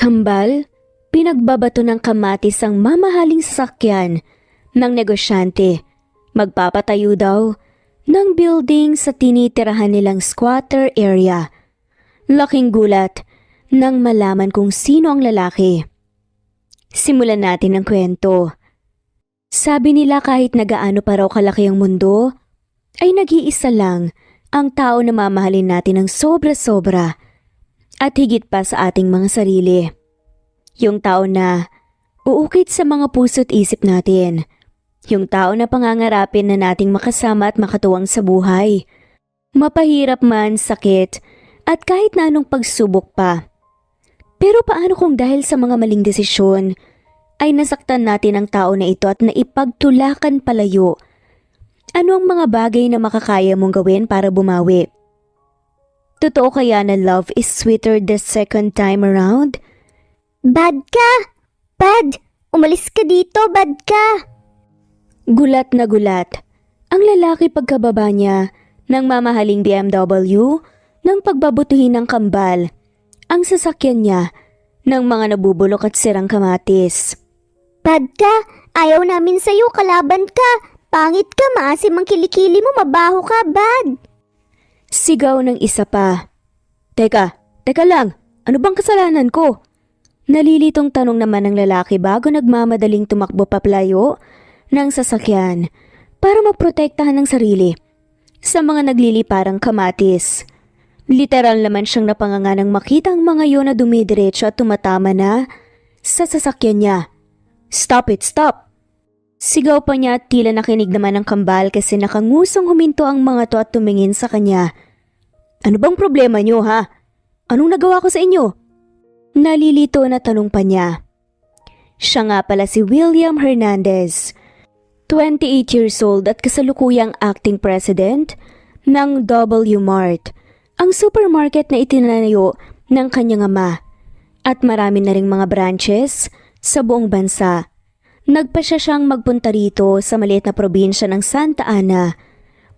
Kambal, pinagbabato ng kamatis ang mamahaling sasakyan ng negosyante. Magpapatayo daw ng building sa tinitirahan nilang squatter area. Laking gulat nang malaman kung sino ang lalaki. Simulan natin ang kwento. Sabi nila kahit nagaano pa raw kalaki ang mundo, ay nag-iisa lang ang tao na mamahalin natin ng sobra-sobra at higit pa sa ating mga sarili. Yung tao na uukit sa mga puso't isip natin. Yung tao na pangangarapin na nating makasama at makatuwang sa buhay. Mapahirap man, sakit, at kahit na anong pagsubok pa. Pero paano kung dahil sa mga maling desisyon, ay nasaktan natin ang tao na ito at naipagtulakan palayo? Ano ang mga bagay na makakaya mong gawin para bumawi? Totoo kaya na love is sweeter the second time around? Bad ka! Bad! Umalis ka dito, bad ka! Gulat na gulat ang lalaki pagkababa niya ng mamahaling BMW nang pagbabutuhin ng kambal ang sasakyan niya ng mga nabubulok at sirang kamatis. Bad ka! Ayaw namin sa'yo, kalaban ka! Pangit ka, maasim ang kilikili mo, mabaho ka, bad! Sigaw ng isa pa. Teka lang, ano bang kasalanan ko? Nalilitong tanong naman ng lalaki bago nagmamadaling tumakbo paplayo ng sasakyan para maprotektahan ng sarili sa mga nagliliparang kamatis. Literal naman siyang napanganga nang makita ang mga yun na dumidiretso at tumatama na sa sasakyan niya. Stop it, stop! Sigaw pa niya at tila nakinig naman ng kambal kasi nakangusong huminto ang mga to at tumingin sa kanya. Ano bang problema niyo, ha? Anong nagawa ko sa inyo? Nalilito na tanong pa niya. Siya nga pala si William Hernandez, 28 years old at kasalukuyang acting president ng W Mart, ang supermarket na itinayo ng kanyang ama, at marami na ring mga branches sa buong bansa. Nagpasya siyang magpunta rito sa maliit na probinsya ng Santa Ana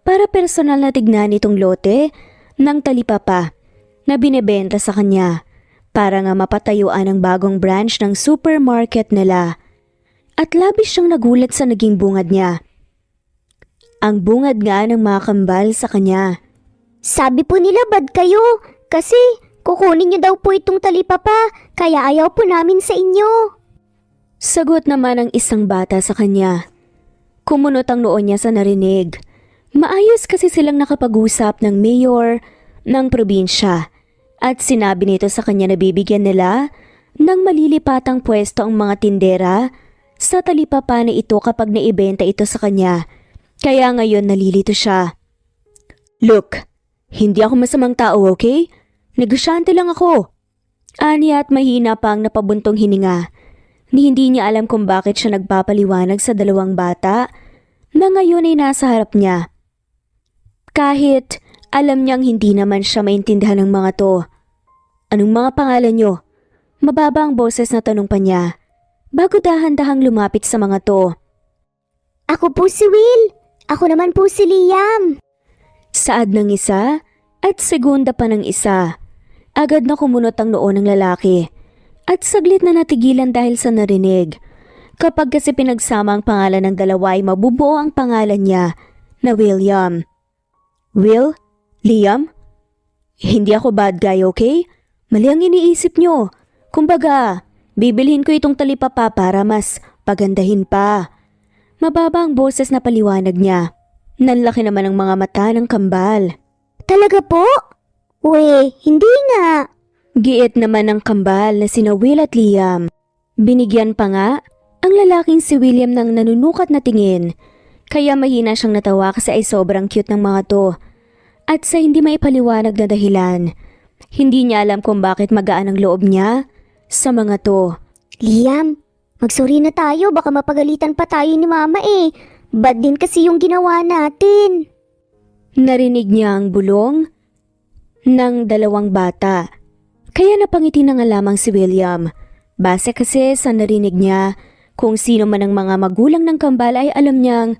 para personal na tignan itong lote ng talipapa na binebenta sa kanya para nga mapatayuan ang bagong branch ng supermarket nila. At labis siyang nagulat sa naging bungad niya. Ang bungad nga ng mga kambal sa kanya. Sabi po nila bad kayo, kasi kukunin niyo daw po itong talipapa, kaya ayaw po namin sa inyo. Sagot naman ng isang bata sa kanya. Kumunot ang noo niya sa narinig. Maayos kasi silang nakapag-usap ng mayor ng probinsya at sinabi nito sa kanya na bibigyan nila ng malilipatang pwesto ang mga tindera sa talipapa na ito kapag naibenta ito sa kanya. Kaya ngayon nalilito siya. Look, hindi ako masamang tao, okay? Negosyante lang ako. Ani at mahina pa ang napabuntong hininga. Hindi niya alam kung bakit siya nagpapaliwanag sa dalawang bata na ngayon ay nasa harap niya. Kahit alam niyang hindi naman siya maintindihan ng mga to. Anong mga pangalan niyo? Mababa ang boses na tanong pa niya bago dahan-dahang lumapit sa mga to. Ako po si Will. Ako naman po si Liam. Saad ng isa at segunda pa ng isa. Agad na kumunot ang noo ng lalaki at saglit na natigilan dahil sa narinig. Kapag kasi pinagsama ang pangalan ng dalawa ay mabubuo ang pangalan niya na William. Will? Liam? Hindi ako bad guy, okay? Mali ang iniisip nyo. Kumbaga, bibilhin ko itong talipapa para mas pagandahin pa. Mababa ang boses na paliwanag niya. Nanlaki naman ang mga mata ng kambal. Talaga po? We, hindi nga. Giit naman ng kambal na sina Will at Liam. Binigyan pa nga ang lalaking si William ng nanunukat na tingin. Kaya mahina siyang natawa kasi ay sobrang cute ng mga to. At sa hindi maipaliwanag na dahilan, hindi niya alam kung bakit magaan ang loob niya sa mga to. Liam, magsorry na tayo, baka mapagalitan pa tayo ni mama eh. Bad din kasi yung ginawa natin. Narinig niya ang bulong ng dalawang bata. Kaya napangiti na nga lamang si William. Base kasi sa narinig niya, kung sino man ang mga magulang ng kambal ay alam niyang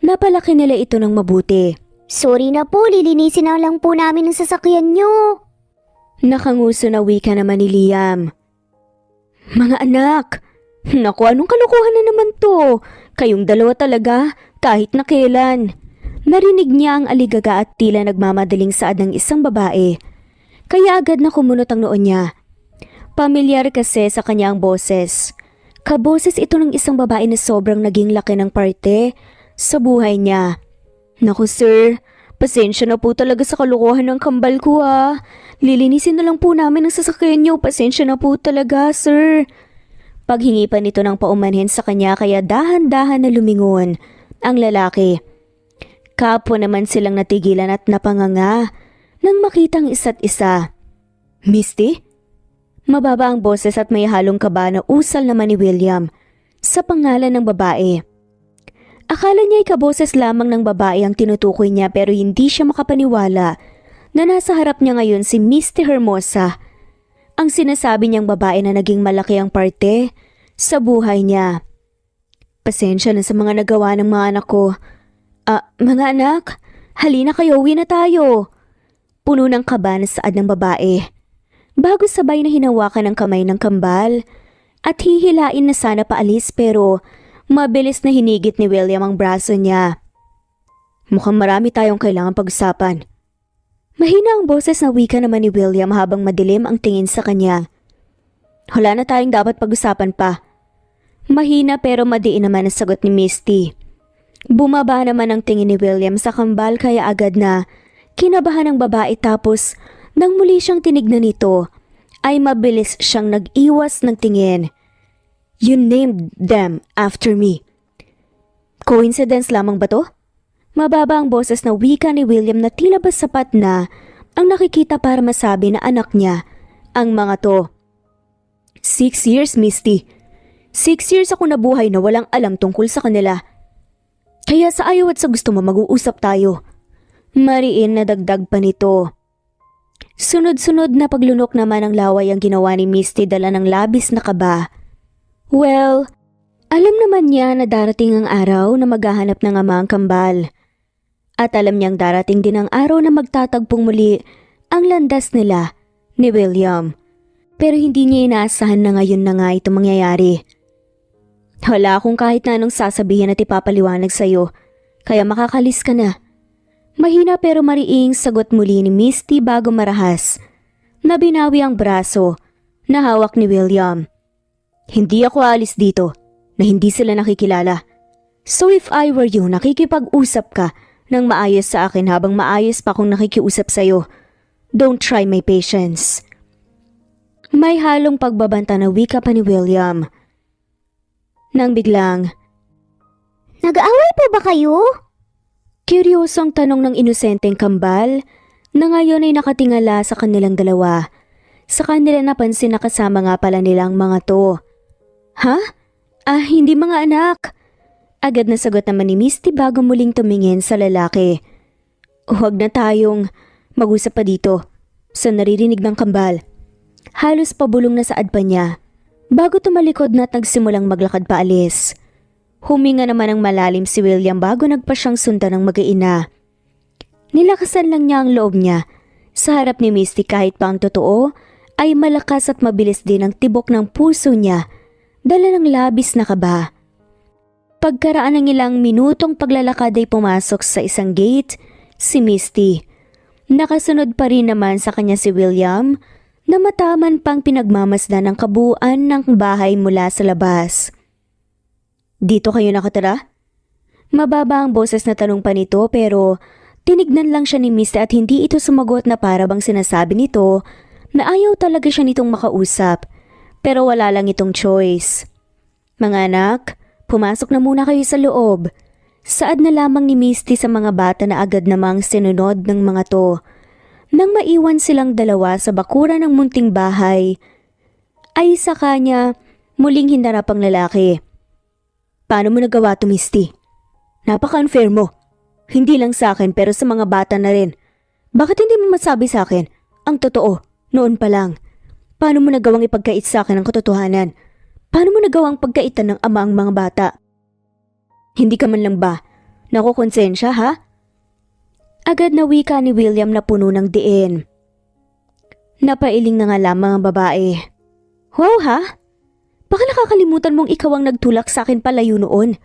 napalaki nila ito ng mabuti. Sorry na po, lilinisin na lang po namin ang sasakyan nyo. Nakanguso na wika naman ni Liam. Mga anak! Naku, anong kalokohan na naman to? Kayong dalawa talaga, kahit na kailan. Narinig niya ang aligaga at tila nagmamadaling saad ng isang babae. Kaya agad na kumunot ang noon niya. Pamilyar kasi sa kanya ang boses. Kaboses ito ng isang babae na sobrang naging laki ng parte sa buhay niya. Naku sir, pasensya na po talaga sa kalokohan ng kambal ko ha. Lilinisin na lang po namin ang sasakyan niyo. Pasensya na po talaga sir. Paghingi pa nito ng paumanhin sa kanya kaya dahan-dahan na lumingon ang lalaki. Kapwa naman silang natigilan at napanganga nang makitang isa't isa. Misty? Mababa ang boses at may halong kaba na usal naman ni William sa pangalan ng babae. Akala niya ay kaboses lamang ng babae ang tinutukoy niya pero hindi siya makapaniwala na nasa harap niya ngayon si Misty Hermosa, ang sinasabi niyang babae na naging malaki ang parte sa buhay niya. Pasensya na sa mga nagawa ng mga anak ko. Mga anak, halina kayo, uwi na tayo. Puno ng kaba na saad ng babae. Bago sabay na hinawakan ng kamay ng kambal at hihilain na sana paalis pero mabilis na hinigit ni William ang braso niya. Mukhang marami tayong kailangan pag-usapan. Mahina ang boses na wika naman ni William habang madilim ang tingin sa kanya. Wala na tayong dapat pag-usapan pa. Mahina pero madiin naman ang sagot ni Misty. Bumaba naman ang tingin ni William sa kambal kaya agad na kinabahan ng babae tapos nang muli siyang tinignan nito, ay mabilis siyang nag-iwas ng tingin. You named them after me. Coincidence lamang ba to? Mababa ang boses na wika ni William na tila ba sapat na ang nakikita para masabi na anak niya ang mga to. 6 years, Misty. 6 years ako nabuhay na walang alam tungkol sa kanila. Kaya sa ayaw at sa gusto mo mag-uusap tayo. Mariin na dagdag pa nito. Sunod-sunod na paglunok naman ng laway ang ginawa ni Misty dala ng labis na kaba. Well, alam naman niya na darating ang araw na maghahanap ng ama ang kambal. At alam niyang darating din ang araw na magtatagpong muli ang landas nila ni William. Pero hindi niya inaasahan na ngayon na nga ito mangyayari. Wala akong kahit na anong sasabihin at ipapaliwanag sa'yo, kaya makakalis ka na. Mahina pero mariing sagot muli ni Misty bago marahas na binawi ang braso na hawak ni William. Hindi ako aalis dito na hindi sila nakikilala. So if I were you, nakikipag-usap ka ng maayos sa akin habang maayos pa akong nakikiusap sa'yo. Don't try my patience. May halong pagbabanta na wika pa ni William. Nang biglang, Nag-aaway po ba kayo? Kuryosong tanong ng inosenteng kambal na ngayon ay nakatingala sa kanilang dalawa. Sa kanila napansin na kasama nga pala nilang mga to. Ha? Hindi mga anak. Agad na sagot naman ni Misty bago muling tumingin sa lalaki. Huwag na tayong mag-usap pa dito sa naririnig ng kambal. Halos pabulong na saad pa niya bago tumalikod na at nagsimulang maglakad paalis. Huminga naman ng malalim si William bago nagpa siyang sundan ng mag-iina. Nilakasan lang niya ang loob niya. Sa harap ni Misty kahit pa ang totoo, ay malakas at mabilis din ang tibok ng puso niya, dala ng labis na kaba. Pagkaraan ng ilang minutong paglalakad ay pumasok sa isang gate si Misty. Nakasunod pa rin naman sa kanya si William na mataman pang pinagmamasdan ng kabuuan ng bahay mula sa labas. Dito kayo nakatira? Mababa ang boses na tanong pa nito pero tinignan lang siya ni Misty at hindi ito sumagot na para bang sinasabi nito na ayaw talaga siya nitong makausap pero wala lang itong choice. Mga anak, pumasok na muna kayo sa loob. Saad na lamang ni Misty sa mga bata na agad namang sinunod ng mga to. Nang maiwan silang dalawa sa bakuran ng munting bahay, ay sa kanya muling hinarap ang lalaki. Paano mo nagawa to, Misty? Napaka-unfair mo. Hindi lang sa akin pero sa mga bata na rin. Bakit hindi mo masabi sa akin ang totoo noon pa lang? Paano mo nagawang ipagkait sa akin ang katotohanan? Paano mo nagawang pagkaitan ng ama ang mga bata? Hindi ka man lang ba nakukonsensya, ha? Agad na wika ni William na puno ng diin. Napailing na nga lamang ang babae. Wow ha? Baka nakakalimutan mong ikaw ang nagtulak sa akin palayo noon.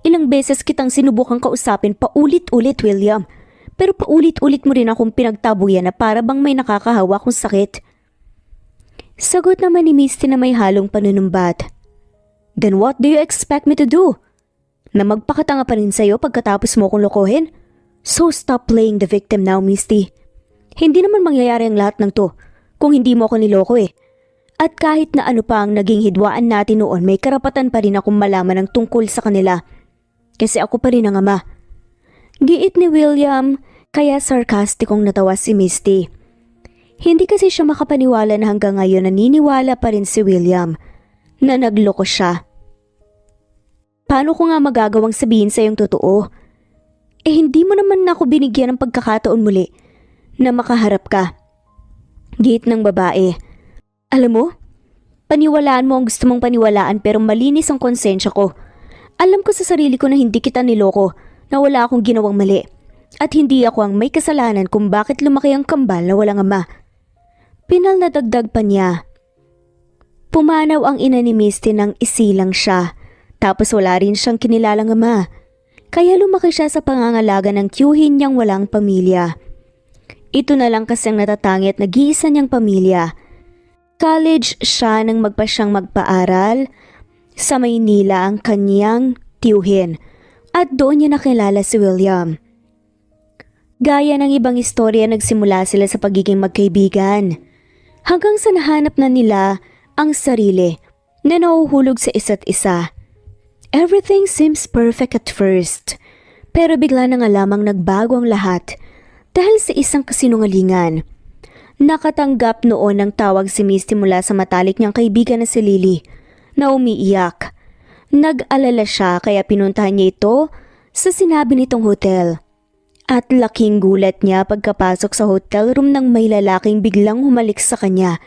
Ilang beses kitang sinubukang kausapin paulit-ulit, William. Pero paulit-ulit mo rin akong pinagtabuyan na para bang may nakakahawa kong sakit. Sagot naman ni Misty na may halong panunumbat. Then what do you expect me to do? Na magpakatanga pa rin sa'yo pagkatapos mo kong lokohin? So stop playing the victim now, Misty. Hindi naman mangyayari ang lahat ng to kung hindi mo ako niloko eh. At kahit na ano pa ang naging hidwaan natin noon, may karapatan pa rin akong malaman ng tungkol sa kanila. Kasi ako pa rin ang ama. Giit ni William, kaya sarkastikong natawa si Misty. Hindi kasi siya makapaniwala na hanggang ngayon naniniwala pa rin si William na nagloko siya. Paano ko nga magagawang sabihin sa iyong totoo? Eh hindi mo naman ako binigyan ng pagkakataon muli na makaharap ka. Giit ng babae. Alam mo, paniwalaan mo ang gusto mong paniwalaan pero malinis ang konsensya ko. Alam ko sa sarili ko na hindi kita niloko, na wala akong ginawang mali. At hindi ako ang may kasalanan kung bakit lumaki ang kambal na walang ama. Pinal na dagdag pa niya. Pumanaw ang ina ni Misty nang isilang siya. Tapos wala rin siyang kinilalang ama. Kaya lumaki siya sa pangangalaga ng tiyuhin niyang walang pamilya. Ito na lang kasi ang natatangi at nag-iisa niyang pamilya. College siya nang magpasyang magpaaral. Sa Maynila ang kanyang tiyuhin at doon niya nakilala si William. Gaya ng ibang istorya, nagsimula sila sa pagiging magkaibigan hanggang sa nahanap na nila ang sarili na nahuhulog sa isa't isa. Everything seems perfect at first, pero bigla na nga lamang nagbago ang lahat dahil sa isang kasinungalingan. Nakatanggap noon ng tawag si Misty mula sa matalik niyang kaibigan na si Lily na umiiyak. Nag-alala siya kaya pinuntahan niya ito sa sinabi nitong hotel. At laking gulat niya pagkapasok sa hotel room nang may lalaking biglang humalik sa kanya.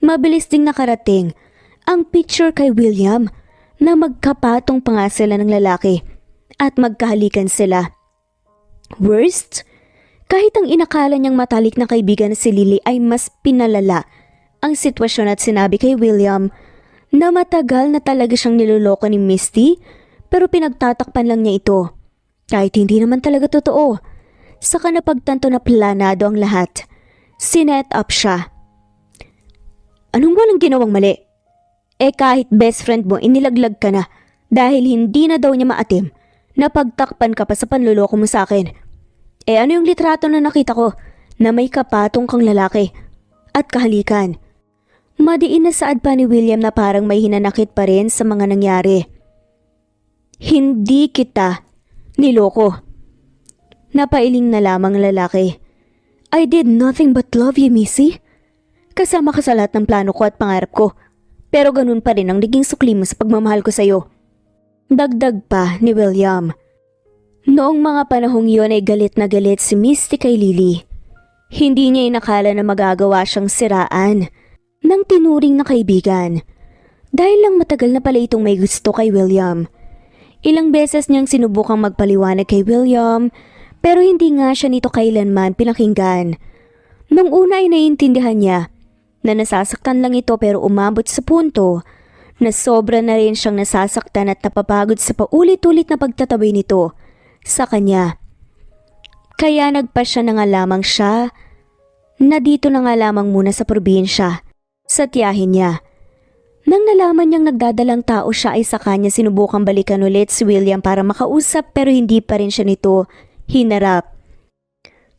Mabilis ding nakarating ang picture kay William na magkapatong pa nga sila ng lalaki at magkahalikan sila. Worst? Kahit ang inakala niyang matalik na kaibigan na si Lily ay mas pinalala ang sitwasyon at sinabi kay William na matagal na talaga siyang niloloko ni Misty pero pinagtatakpan lang niya ito. Kahit hindi naman talaga totoo. Saka napagtanto na planado ang lahat. Sinet up siya. Anong walang ginawang mali? Eh kahit best friend mo inilaglag ka na dahil hindi na daw niya maatim. Napagtakpan ka pa sa panloloko mo sa akin. Eh ano yung litrato na nakita ko na may kapatong kang lalaki at kahalikan? Madiin na saad pa ni William na parang may hinanakit pa rin sa mga nangyari. Hindi kita niloko. Napailing na lamang lalaki. I did nothing but love you, Missy. Kasama ka sa lahat ng plano ko at pangarap ko. Pero ganun pa rin ang naging sukli mo sa pagmamahal ko sa'yo. Dagdag pa ni William. Noong mga panahong yun ay galit na galit si Misty kay Lily. Hindi niya inakala na magagawa siyang siraan ng tinuring na kaibigan. Dahil lang matagal na pala itong may gusto kay William. Ilang beses niyang sinubukang magpaliwanag kay William pero hindi nga siya nito kailanman pinakinggan. Nung una ay naiintindihan niya na nasasaktan lang ito pero umabot sa punto na sobra na rin siyang nasasaktan at napapagod sa paulit-ulit na pagtatabi nito sa kanya. Kaya nagpa siya na nga lamang siya na dito na nga lamang muna sa probinsya sa tiyahin niya. Nang nalaman niyang nagdadalang tao siya ay sa kanya sinubukang balikan ulit si William para makausap pero hindi pa rin siya nito hinarap.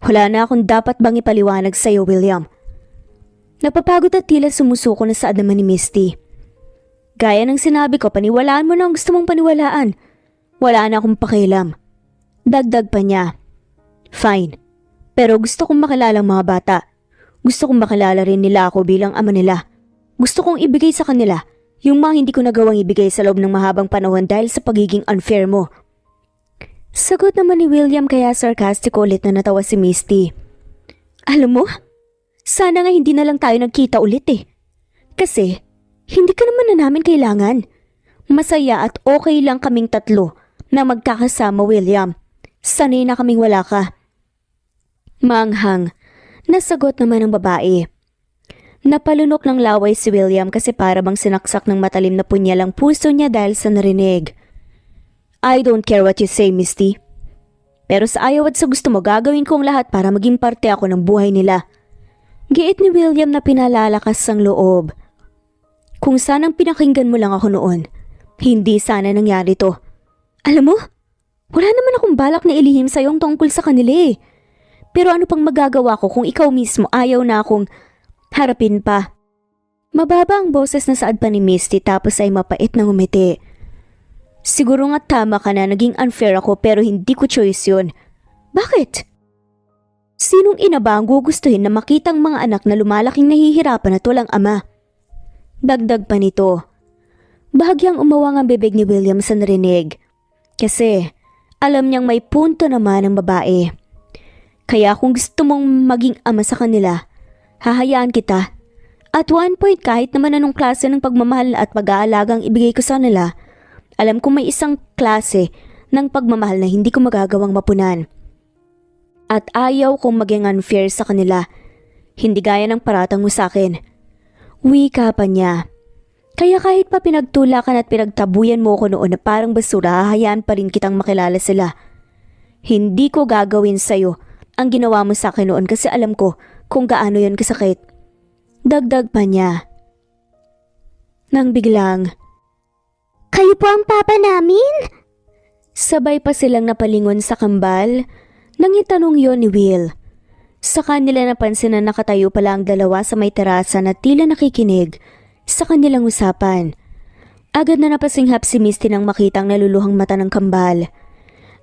Wala na akong dapat bang ipaliwanag sa iyo, William. Napapagod at tila sumusuko na sa adaman ni Misty. Gaya ng sinabi ko, paniwalaan mo na ang gusto mong paniwalaan. Wala na akong pakialam. Dagdag pa niya. Fine. Pero gusto kong makilala ang mga bata. Gusto kong makilala rin nila ako bilang ama nila. Gusto kong ibigay sa kanila yung mga hindi ko nagawang ibigay sa loob ng mahabang panahon dahil sa pagiging unfair mo. Sagot naman ni William kaya sarcastic ulit na natawa si Misty. Alam mo, sana nga hindi na lang tayo nagkita ulit eh. Kasi hindi ka naman na namin kailangan. Masaya at okay lang kaming tatlo na magkakasama, William. Sanay na kaming wala ka. Maanghang, nasagot naman ng babae. Napalunok ng laway si William kasi para bang sinaksak ng matalim na punyal ang puso niya dahil sa narinig. I don't care what you say, Misty. Pero sa ayaw at sa gusto mo, gagawin ko ang lahat para maging parte ako ng buhay nila. Giit ni William na pinalalakas ang loob. Kung sanang pinakinggan mo lang ako noon, hindi sana nangyari to. Alam mo, wala naman akong balak na ilihim sa'yo ang tungkol sa kanila eh. Pero ano pang magagawa ko kung ikaw mismo ayaw na akong harapin pa? Mababa ang boses na saad pa ni Misty tapos ay mapait na ngumiti. Siguro nga tama ka na, naging unfair ako pero hindi ko choice yun. Bakit? Sinong ina ba ang gugustuhin na makitang mga anak na lumalaking nahihirapan at walang ama? Dagdag pa nito. Bahagyang umawang ang bibig ni William sa narinig. Kasi alam niyang may punto naman ang babae. Kaya kung gusto mong maging ama sa kanila, hahayaan kita. At one point kahit naman anong klase ng pagmamahal at pag-aalagang ibigay ko sa kanila, alam kong may isang klase ng pagmamahal na hindi ko magagawang mapunan. At ayaw kong maging unfair sa kanila, hindi gaya ng paratang mo sa akin. Wika pa niya. Kaya kahit pa pinagtulakan at pinagtabuyan mo ko noon na parang basura, hahayaan pa rin kitang makilala sila. Hindi ko gagawin sa'yo ang ginawa mo sa akin noon kasi alam ko kung gaano yon kasakit. Dagdag pa niya. Nang biglang, Kayo po ang papa namin? sabay pa silang napalingon sa kambal nang itanong yon ni Will. Sa kanila napansin na nakatayo pala ang dalawa sa may terasa na tila nakikinig sa kanilang usapan. Agad na napasinghap si Misty nang makitang naluluhang mata ng kambal.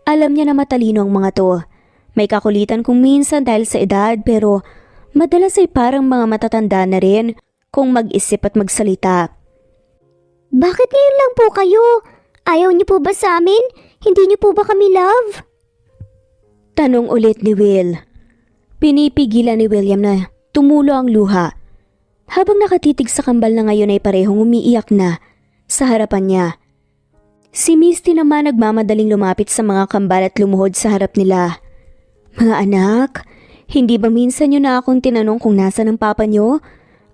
Alam niya na matalino ang mga to. May kakulitan kung minsan dahil sa edad pero madalas ay parang mga matatanda na rin kung mag-isip at magsalita. Bakit ngayon lang po kayo? Ayaw niyo po ba sa amin? Hindi niyo po ba kami love? Tanong ulit ni Will. Pinipigilan ni William na tumulo ang luha. Habang nakatitig sa kambal na ngayon ay parehong umiiyak na sa harapan niya. Si Misty naman nagmamadaling lumapit sa mga kambal at lumuhod sa harap nila. Mga anak, hindi ba minsan niyo na akong tinanong kung nasaan ang papa niyo?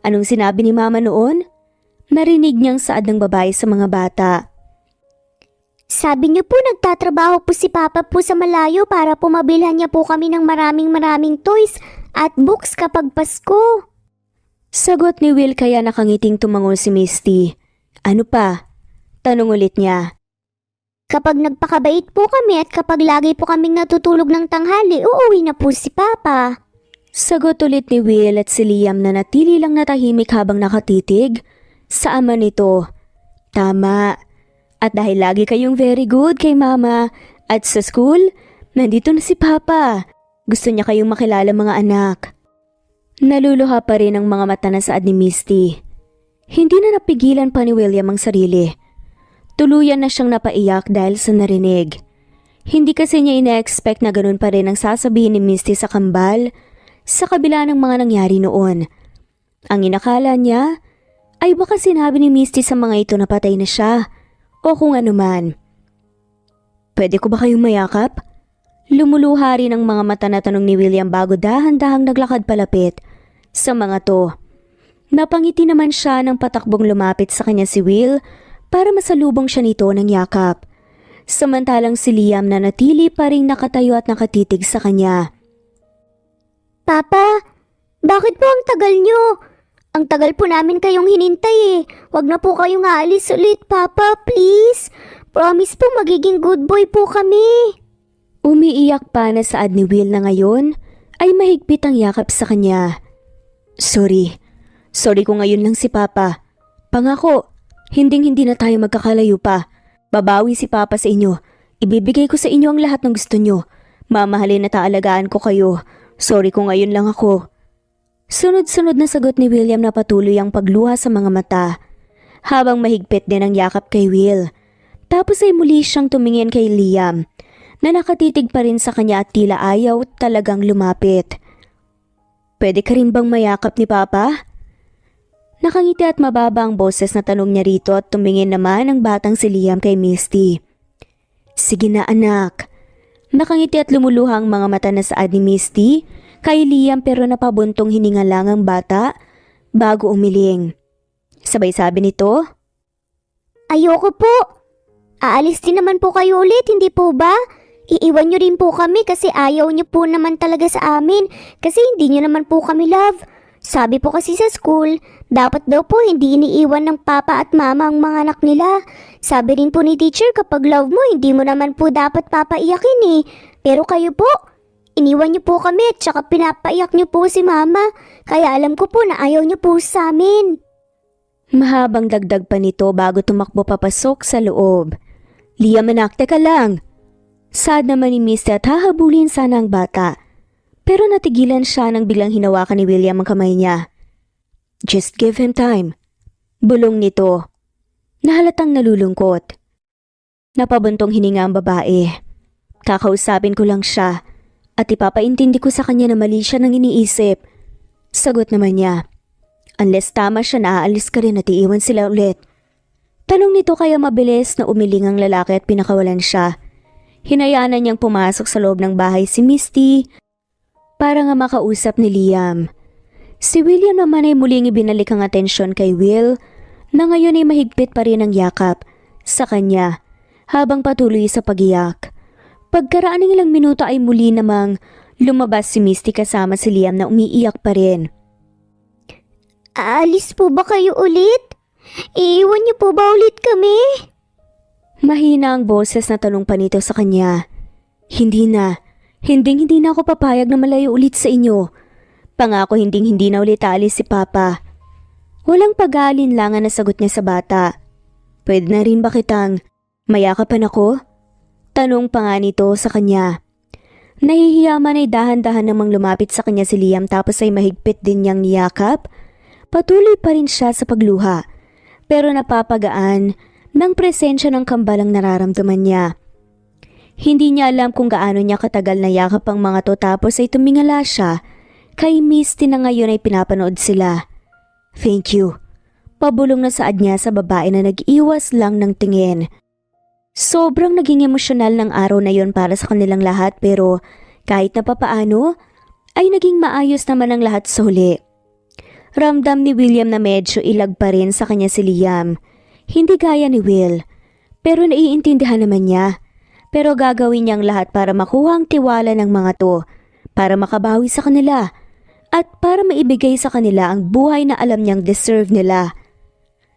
Anong sinabi ni mama noon? Narinig niyang saad ng babae sa mga bata. Sabi niyo po nagtatrabaho po si papa po sa malayo para po mabilhan niya po kami ng maraming toys at books kapag Pasko. Sagot ni Will kaya nakangiting tumango si Misty. Ano pa? Tanong ulit niya. Kapag nagpakabait po kami at kapag lagi po kaming natutulog ng tanghali, uuwi na po si papa. Sagot ulit ni Will at si Liam na natili lang natahimik habang nakatitig sa ama nito. Tama. At dahil lagi kayong very good kay mama at sa school, nandito na si papa. Gusto niya kayong makilala mga anak. Naluluha pa rin ang mga mata na saad ni Misty. Hindi na napigilan pa ni William ang sarili. Tuluyan na siyang napaiyak dahil sa narinig. Hindi kasi niya ina-expect na ganun pa rin ang sasabihin ni Misty sa kambal sa kabila ng mga nangyari noon. Ang inakala niya ay baka sinabi ni Misty sa mga ito na patay na siya o kung ano man. Pwede ko ba kayong mayakap? Lumuluha rin ang mga mata na tanong ni William bago dahan-dahang naglakad palapit sa mga to. Napangiti naman siya nang patakbong lumapit sa kanya si Will para masalubong siya nito ng yakap. Samantalang si Liam na natili pa ring nakatayo at nakatitig sa kanya. Papa, bakit po ang tagal niyo? Ang tagal po namin kayong hinintay eh. Huwag na po kayong aalis ulit, Papa, please. Promise po magiging good boy po kami. Umiiyak pa na saad ni Will na ngayon ay mahigpit ang yakap sa kanya. Sorry ko ngayon lang si Papa. Pangako, hinding-hindi na tayo magkakalayo pa. Babawi si Papa sa inyo. Ibibigay ko sa inyo ang lahat ng gusto nyo. Mamahalin at aalagaan ko kayo. Sorry ko ngayon lang ako. Sunod-sunod na sagot ni William na patuloy ang pagluha sa mga mata. Habang mahigpit din ang yakap kay Will. Tapos ay muli siyang tumingin kay Liam na nakatitig pa rin sa kanya at tila ayaw talagang lumapit. Pwede ka rin bang mayakap ni Papa? Nakangiti at mababa ang boses na tanong niya rito at tumingin naman ang batang si Liam kay Misty. Sige na anak. Nakangiti at lumuluha ang mga mata na saad ni Misty kay Liam pero napabuntong hininga lang ang bata bago umiling. Sabay sabi nito, Ayoko po. Aalis din naman po kayo ulit, hindi po ba? Iiwan nyo rin po kami kasi ayaw nyo po naman talaga sa amin kasi hindi nyo naman po kami love. Sabi po kasi sa school, dapat daw po hindi iniiwan ng papa at mama ang mga anak nila. Sabi rin po ni teacher kapag love mo, hindi mo naman po dapat papaiyakin eh. Pero kayo po, iniwan nyo po kami at saka pinapaiyak nyo po si mama. Kaya alam ko po na ayaw nyo po sa amin. Mahabang dagdag pa nito bago tumakbo papasok sa loob. Liam anak, teka lang. Sad naman ni Misty at hahabulin sana ang bata. Pero natigilan siya nang biglang hinawakan ni William ang kamay niya. Just give him time. Bulong nito. Nahalatang nalulungkot. Napabuntong hininga ang babae. Kakausapin ko lang siya at ipapaintindi ko sa kanya na mali siya nang iniisip. Sagot naman niya. Unless tama siya na aalis ka rin at iiwan sila ulit. Tanong nito kaya mabilis na umiling ang lalaki at pinakawalan siya. Hinayaan na niyang pumasok sa loob ng bahay si Misty para nga makausap ni Liam. Si William naman ay muling ibinalik ang atensyon kay Will na ngayon ay mahigpit pa rin ang yakap sa kanya habang patuloy sa pagiyak. Pagkaraan ng ilang minuto ay muli namang lumabas si Misty kasama si Liam na umiiyak pa rin. Aalis po ba kayo ulit? Iiwan niyo po ba ulit kami? Mahina ang boses na tanong pa nito sa kanya. Hindi na. Hindi na ako papayag na malayo ulit sa inyo. Pangako hindi na ulit aalis si Papa. Walang pag-aalinlangan na sagot niya sa bata. Pwede na rin ba kitang mayakapan ako? Tanong pa nga nito sa kanya. Nahihiyaman ay dahan-dahan namang lumapit sa kanya si Liam tapos ay mahigpit din niyang niyakap. Patuloy pa rin siya sa pagluha. Pero napapagaan ng presensya ng kambalang nararamdaman niya. Hindi niya alam kung gaano niya katagal na yakap ang mga to tapos ay tumingala siya. Kay Misty na ngayon ay pinapanood sila. Thank you. Pabulong na saad niya sa babae na nag-iwas lang ng tingin. Sobrang naging emosyonal ng araw na yon para sa kanilang lahat pero kahit na papaano ay naging maayos naman ang lahat sa huli. Ramdam ni William na medyo ilag pa rin sa kanya si Liam. Hindi gaya ni Will, pero naiintindihan naman niya. Pero gagawin niyang lahat para makuha ang tiwala ng mga to, para makabawi sa kanila, at para maibigay sa kanila ang buhay na alam niyang deserve nila.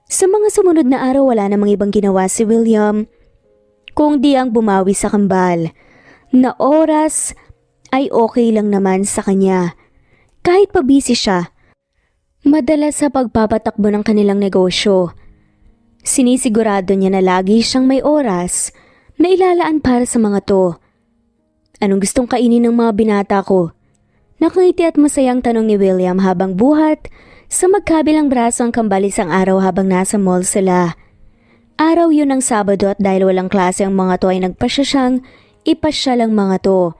Sa mga sumunod na araw wala namang ibang ginawa si William, kung di ang bumawi sa kambal, na oras ay okay lang naman sa kanya. Kahit pa busy siya, madalas sa pagpapatakbo ng kanilang negosyo. Sinisigurado niya na lagi siyang may oras na ilalaan para sa mga to. Anong gustong kainin ng mga binata ko? Nakangiti at masayang tanong ni William habang buhat sa magkabilang braso ang kambal isang araw habang nasa mall sila. Araw yun ng Sabado at dahil walang klase ang mga to ay nagpasya siyang ipasyal ang mga to.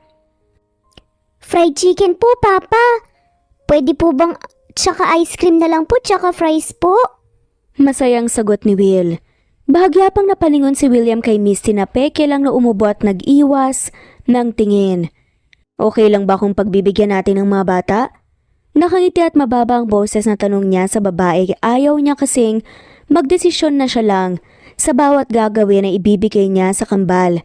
Fried chicken po, Papa. Pwede po bang tsaka ice cream na lang po tsaka fries po? Masayang sagot ni Will. Bahagya pang napalingon si William kay Misty na peke lang na umubo at nag-iwas ng tingin. Okay lang ba kung pagbibigyan natin ng mga bata? Nakangiti at mababa ang boses na tanong niya sa babae. Ayaw niya kasing magdesisyon na siya lang sa bawat gagawin na ibibigay niya sa kambal.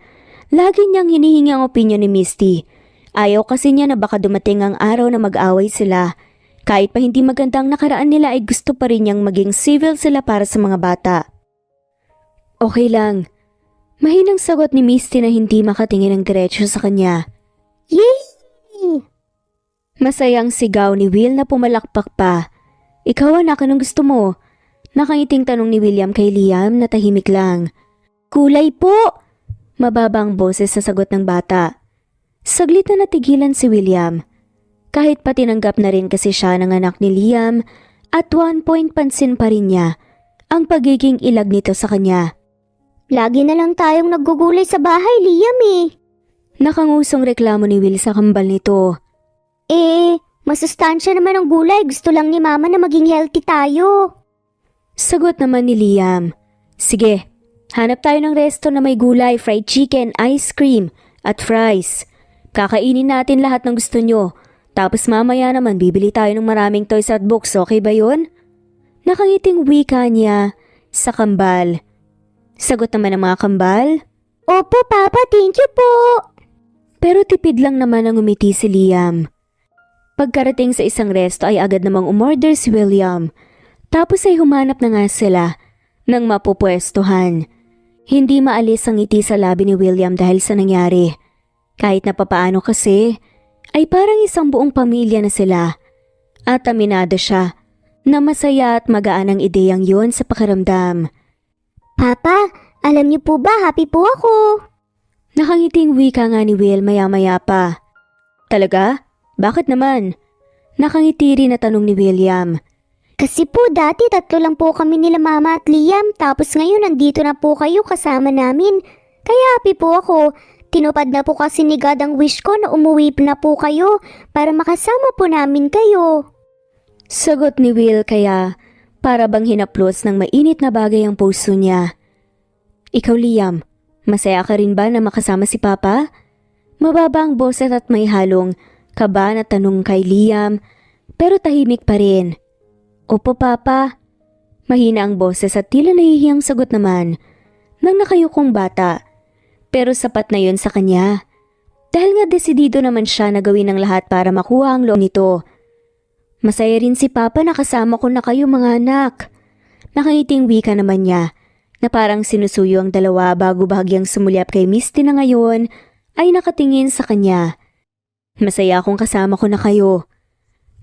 Lagi niyang hinihingi ang opinyon ni Misty. Ayaw kasi niya na baka dumating ang araw na mag-away sila. Kahit pa hindi magandang nakaraan nila ay gusto pa rin niyang maging civil sila para sa mga bata. Okay lang. Mahinang sagot ni Misty na hindi makatingin ng diretso sa kanya. Yay! Masayang sigaw ni Will na pumalakpak pa. Ikaw anak, anong gusto mo? Nakangiting tanong ni William kay Liam na tahimik lang. Kulay po! Mababang boses sa sagot ng bata. Saglit na natigilan si William. Kahit pa tinanggap na rin kasi siya ng anak ni Liam, at one point pansin pa rin niya ang pagiging ilag nito sa kanya. Lagi na lang tayong naggugulay sa bahay, Liam eh. Nakangusong reklamo ni Will sa kambal nito. Masustansya naman ang gulay. Gusto lang ni Mama na maging healthy tayo. Sagot naman ni Liam. Sige, hanap tayo ng resto na may gulay, fried chicken, ice cream, at fries. Kakainin natin lahat ng gusto nyo. Tapos mamaya naman bibili tayo ng maraming toys at books, okay ba yun? Nakangiting wika niya sa kambal. Sagot naman ng mga kambal. Opo, Papa, thank you po. Pero tipid lang naman ang umiti si Liam. Pagkarating sa isang resto ay agad namang umorder si William. Tapos ay humanap na nga sila ng mapupwestuhan. Hindi maalis ang ngiti sa labi ni William dahil sa nangyari. Kahit na papaano kasi, ay parang isang buong pamilya na sila. At aminado siya na masaya at magaan ang ideyang yon sa pakiramdam. Papa, alam niyo po ba, happy po ako. Nakangiting wika nga ni Will maya-maya pa. Talaga? Bakit naman? Nakangiti rin na tanong ni William. Kasi po dati 3 lang po kami nila Mama at Liam, tapos ngayon nandito na po kayo kasama namin. Kaya happy po ako. Tinupad na po kasi ni God ang wish ko na umuwi na po kayo para makasama po namin kayo. Sagot ni Will kaya para bang hinaplos ng mainit na bagay ang puso niya. Ikaw Liam, masaya ka rin ba na makasama si Papa? Mababa ang boses at may halong kaba na tanong kay Liam pero tahimik pa rin. Opo Papa. Mahina ang boses at tila nahihiyang sagot naman ng nakayukong bata. Pero sapat na yun sa kanya. Dahil nga desidido naman siya na gawin ang lahat para makuha ang loob nito. Masaya rin si Papa na kasama ko na kayo mga anak. Nakangiting wika naman niya na parang sinusuyo ang dalawa bago bahagyang sumulyap kay Misty na ngayon ay nakatingin sa kanya. Masaya akong kasama ko na kayo.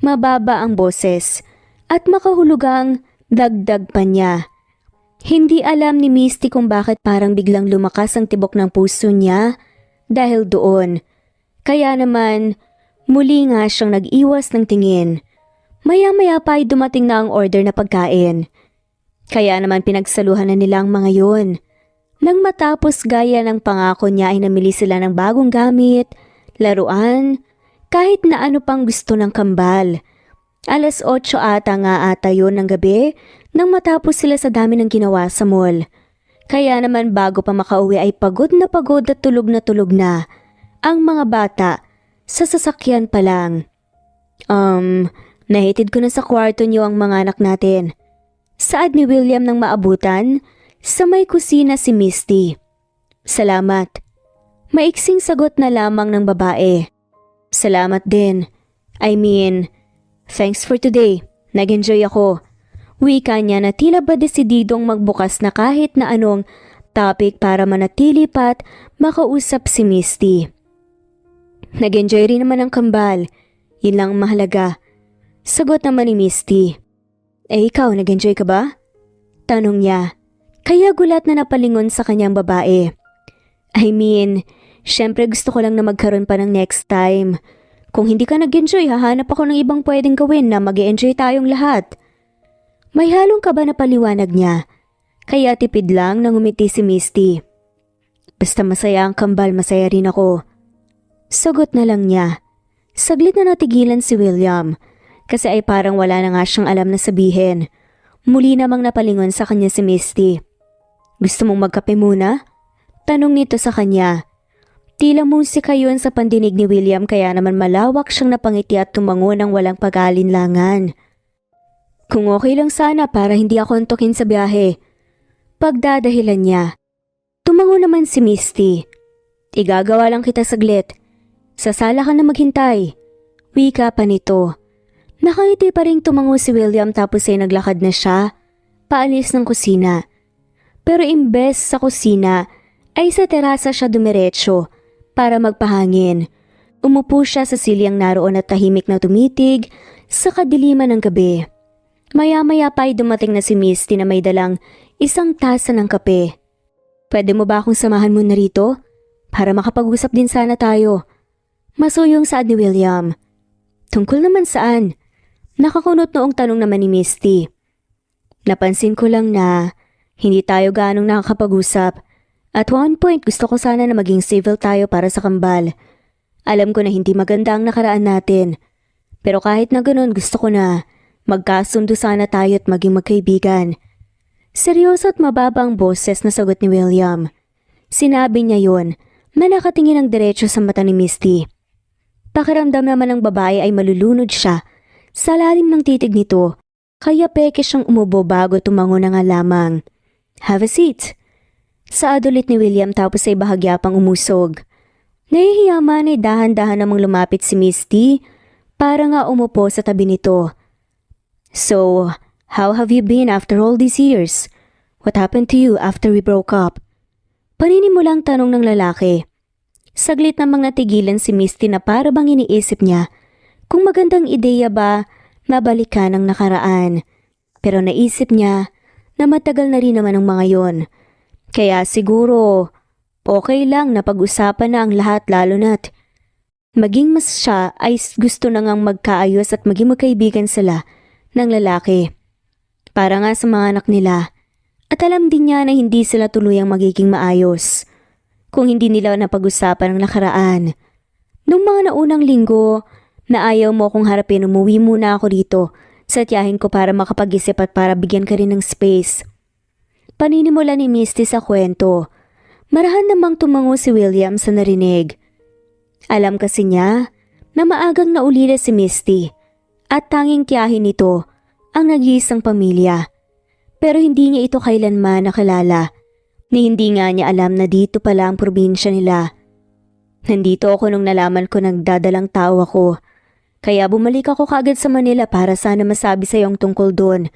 Mababa ang boses at makahulugang dagdag pa niya. Hindi alam ni Misty kung bakit parang biglang lumakas ang tibok ng puso niya dahil doon. Kaya naman, muli nga siyang nag-iwas ng tingin. Maya-maya pa ay dumating na ang order na pagkain. Kaya naman pinagsaluhan na nila ang mga yun. Nang matapos gaya ng pangako niya ay namili sila ng bagong gamit, laruan, kahit na ano pang gusto ng kambal. 8:00 ata nga ata yun ng gabi nang matapos sila sa dami ng ginawa sa mall. Kaya naman bago pa makauwi ay pagod na tulog na ang mga bata sa sasakyan pa lang. Nahitid ko na sa kwarto niyo ang mga anak natin. Saad ni William nang maabutan sa may kusina si Misty. Salamat. Maiksing sagot na lamang ng babae. Salamat din. Thanks for today. Nag-enjoy ako. Wika niya na tila ba desididong magbukas na kahit na anong topic para manatili pa't makausap si Misty. Nag-enjoy rin naman ang kambal. Yun lang mahalaga. Sagot naman ni Misty. Ikaw, nag-enjoy ka ba? Tanong niya. Kaya gulat na napalingon sa kanyang babae. Syempre gusto ko lang na magkaroon pa ng next time. Kung hindi ka nag-enjoy, hahanap ako ng ibang pwedeng gawin na mag-enjoy tayong lahat. May halong kaba na paliwanag niya. Kaya tipid lang nang umiti si Misty. Basta masaya ang kambal, masaya rin ako. Sagot na lang niya. Saglit na natigilan si William. Kasi ay parang wala na nga siyang alam na sabihin. Muli namang napalingon sa kanya si Misty. Gusto mong magkape muna? Tanong nito sa kanya. Tila musika yun sa pandinig ni William kaya naman malawak siyang napangiti at tumango ng walang pag-aalinlangan. Kung okay lang sana para hindi ako antukin sa biyahe. Pagdadahilan niya. Tumango naman si Misty. Igagawa lang kita saglit. Sa sala ka na maghintay. Wika pa nito. Nakangiti pa rin tumango si William tapos ay naglakad na siya, paalis ng kusina. Pero imbes sa kusina, ay sa terasa siya dumiretso para magpahangin. Umupo siya sa silyang naroon at tahimik na tumitig sa kadiliman ng gabi. Maya-maya pa ay dumating na si Misty na may dalang isang tasa ng kape. Pwede mo ba akong samahan mo na rito? Para makapag-usap din sana tayo. Masuyong saad ni William. Tungkol naman saan? Nakakunot noong tanong naman ni Misty. Napansin ko lang na hindi tayo ganong nakakapag-usap. At one point gusto ko sana na maging civil tayo para sa kambal. Alam ko na hindi maganda ang nakaraan natin. Pero kahit na ganun gusto ko na magkasundo sana tayo at maging magkaibigan. Seryoso at mababang boses na sagot ni William. Sinabi niya yon na nakatingin ang diretso sa mata ni Misty. Pakiramdam naman ng babae ay malulunod siya sa lalim ng titig nito Kaya peke siyang umubo bago tumango na nga lamang. Have a seat. Saad ulit ni William tapos ay bahagya pang umusog. Nahihiya man ay dahan-dahan namang lumapit si Misty para nga umupo sa tabi nito. So, how have you been after all these years? What happened to you after we broke up? Paninimulang tanong ng lalaki. Saglit namang natigilan si Misty na para bang iniisip niya kung magandang ideya ba na balikan ang nakaraan. Pero naisip niya na matagal na rin naman ang mga yon. Kaya siguro okay lang na pag-usapan na ang lahat lalo na't maging mas siya ay gusto na ngang magkaayos at maging magkaibigan sila ng lalaki. Para nga sa mga anak nila. At alam din niya na hindi sila tuluyang magiging maayos kung hindi nila napag-usapan ang nakaraan. Nung mga naunang linggo na ayaw mo kong harapin, umuwi muna ako dito sa tiyahin ko para makapag-isip at para bigyan ka rin ng space. Paninimula ni Misty sa kwento. Marahan namang tumango si William sa narinig. Alam kasi niya na maagang naulila si Misty at tanging tiyahin nito ang nag-iisang pamilya. Pero hindi niya ito kailanman nakilala. Ni hindi nga niya alam na dito pala ang probinsya nila. Nandito ako nung nalaman ko nagdadalang tao ako. Kaya bumalik ako kagad sa Manila para sana masabi sa iyong tungkol doon.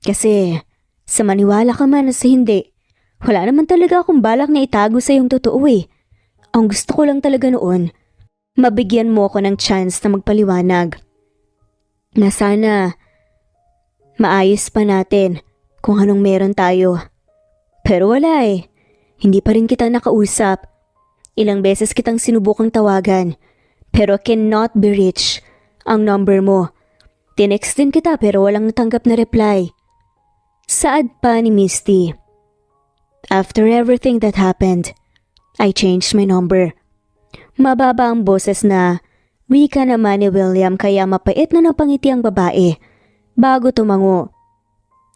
Kasi sa maniwala ka man o sa hindi, wala naman talaga akong balak na itago sa iyong totoo eh. Ang gusto ko lang talaga noon, mabigyan mo ako ng chance na magpaliwanag. Na sana maayos pa natin kung anong meron tayo. Pero wala eh. Hindi pa rin kita nakausap. Ilang beses kitang sinubukang tawagan. Pero cannot be reached ang number mo. Tinext din kita pero walang natanggap na reply. Saad pa ni Misty. After everything that happened, I changed my number. Mababa ang boses na wika naman ni William kaya mapait na napangiti ang babae bago tumango.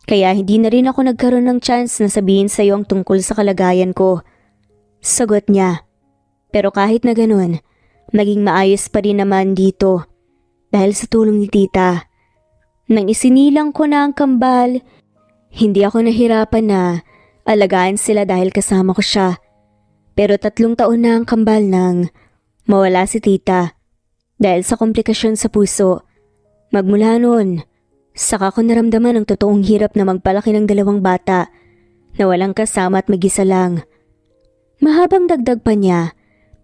Kaya hindi na rin ako nagkaroon ng chance na sabihin sa iyo ang tungkol sa kalagayan ko. Sagot niya. Pero kahit na ganun, naging maayos pa rin naman dito dahil sa tulong ni tita. Nang isinilang ko na ang kambal, hindi ako nahirapan na alagaan sila dahil kasama ko siya. Pero 3 taon na ang kambal nang mawala si tita dahil sa komplikasyon sa puso. Magmula noon, saka ko naramdaman ang totoong hirap na magpalaki ng 2 bata na walang kasama at mag-isa lang. Mahabang dagdag pa niya,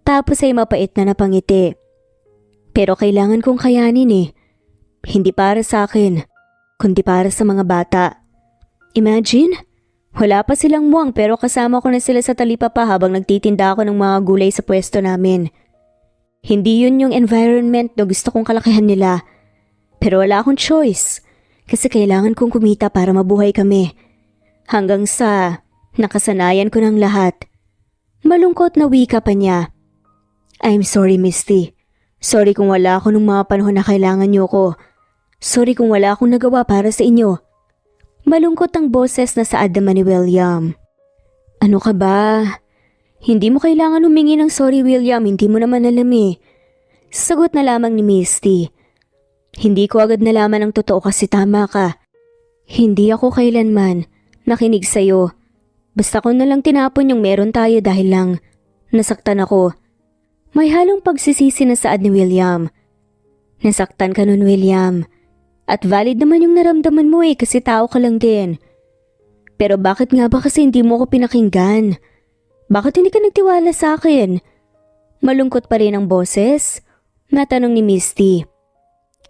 tapos ay mapait na napangiti. Pero kailangan kong kayanin eh. Hindi para sa akin, kundi para sa mga bata. Imagine, wala pa silang muwang pero kasama ko na sila sa talipapa habang nagtitinda ako ng mga gulay sa pwesto namin. Hindi yun yung environment na gusto kong kalakihan nila. Pero wala akong choice. Kasi kailangan kong kumita para mabuhay kami. Hanggang sa nakasanayan ko ng lahat. Malungkot na wika pa niya. I'm sorry, Misty. Sorry kung wala ako nung mga panahon na kailangan niyo ko. Sorry kung wala akong nagawa para sa inyo. Malungkot ang boses na saad naman ni William. Ano ka ba? Hindi mo kailangan humingi ng sorry, William. Hindi mo naman alam eh. Sagot na lamang ni Misty. Hindi ko agad nalaman ang totoo kasi tama ka. Hindi ako kailanman nakinig sa'yo. Basta ko na lang tinapon yung meron tayo dahil lang nasaktan ako. May halong pagsisisi na saad ni William. Nasaktan ka nun, William. At valid naman yung naramdaman mo eh kasi tao ka lang din. Pero bakit nga ba kasi hindi mo ko pinakinggan? Bakit hindi ka nagtiwala sa akin? Malungkot pa rin ang boses? Natanong ni Misty.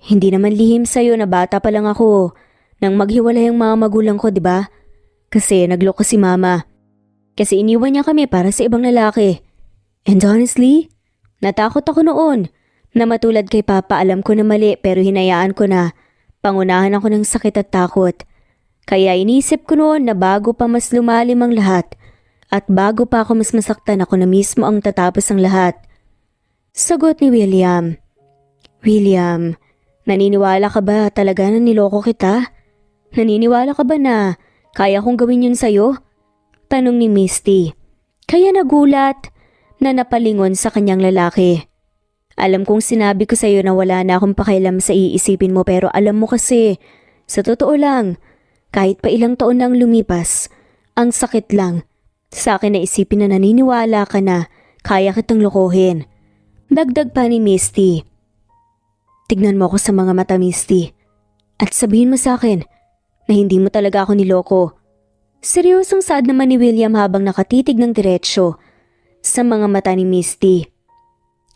Hindi naman lihim sa'yo na bata pa lang ako nang maghiwalay ang mga magulang ko, di ba? Kasi nagloko si mama. Kasi iniwan niya kami para sa ibang lalaki. And honestly, natakot ako noon na matulad kay Papa alam ko na mali pero hinayaan ko na pangunahan ako ng sakit at takot. Kaya inisip ko noon na bago pa mas lumalim ang lahat at bago pa ako mas masaktan ako na mismo ang tatapos ang lahat. Sagot ni William. William, naniniwala ka ba talaga na niloko kita? Naniniwala ka ba na kaya kong gawin yun sa'yo? Tanong ni Misty. Kaya nagulat na napalingon sa kanyang lalaki. Alam kong sinabi ko sa'yo na wala na akong pakialam sa iisipin mo pero alam mo kasi Sa totoo lang, kahit pa ilang taon nang lumipas, ang sakit lang. Sa akin na isipin na naniniwala ka na kaya kitang lokohin. Dagdag pa ni Misty. Tignan mo ako sa mga mata, Misty. At sabihin mo sa akin na hindi mo talaga ako niloko. Seryosong saad naman ni William habang nakatitig ng diretsyo sa mga mata ni Misty.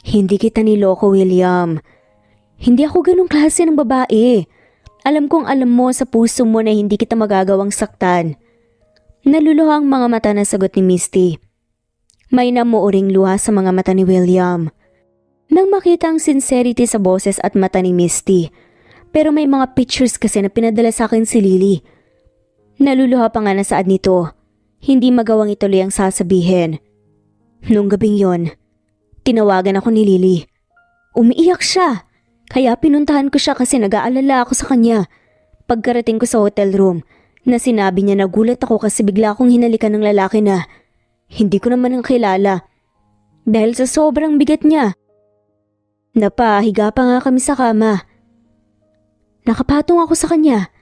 Hindi kita niloko, William. Hindi ako ganong klase ng babae. Alam kong alam mo sa puso mo na hindi kita magagawang saktan. Naluluhang mga mata na sagot ni Misty. May namuuring luha sa mga mata ni William. Nang makita ang sincerity sa boses at mata ni Misty. Pero may mga pictures kasi na pinadala sa akin si Lily. Naluluha pa nga na saad nito. Hindi magawang ituloy ang sasabihin. Noong gabing yon, tinawagan ako ni Lily. Umiiyak siya. Kaya pinuntahan ko siya kasi nag-aalala ako sa kanya. Pagkarating ko sa hotel room, na sinabi niya nagulat ako kasi bigla akong hinalikan ng lalaki na hindi ko naman ang kilala. Dahil sa sobrang bigat niya. Napahiga pa nga kami sa kama. Nakapatong ako sa kanya.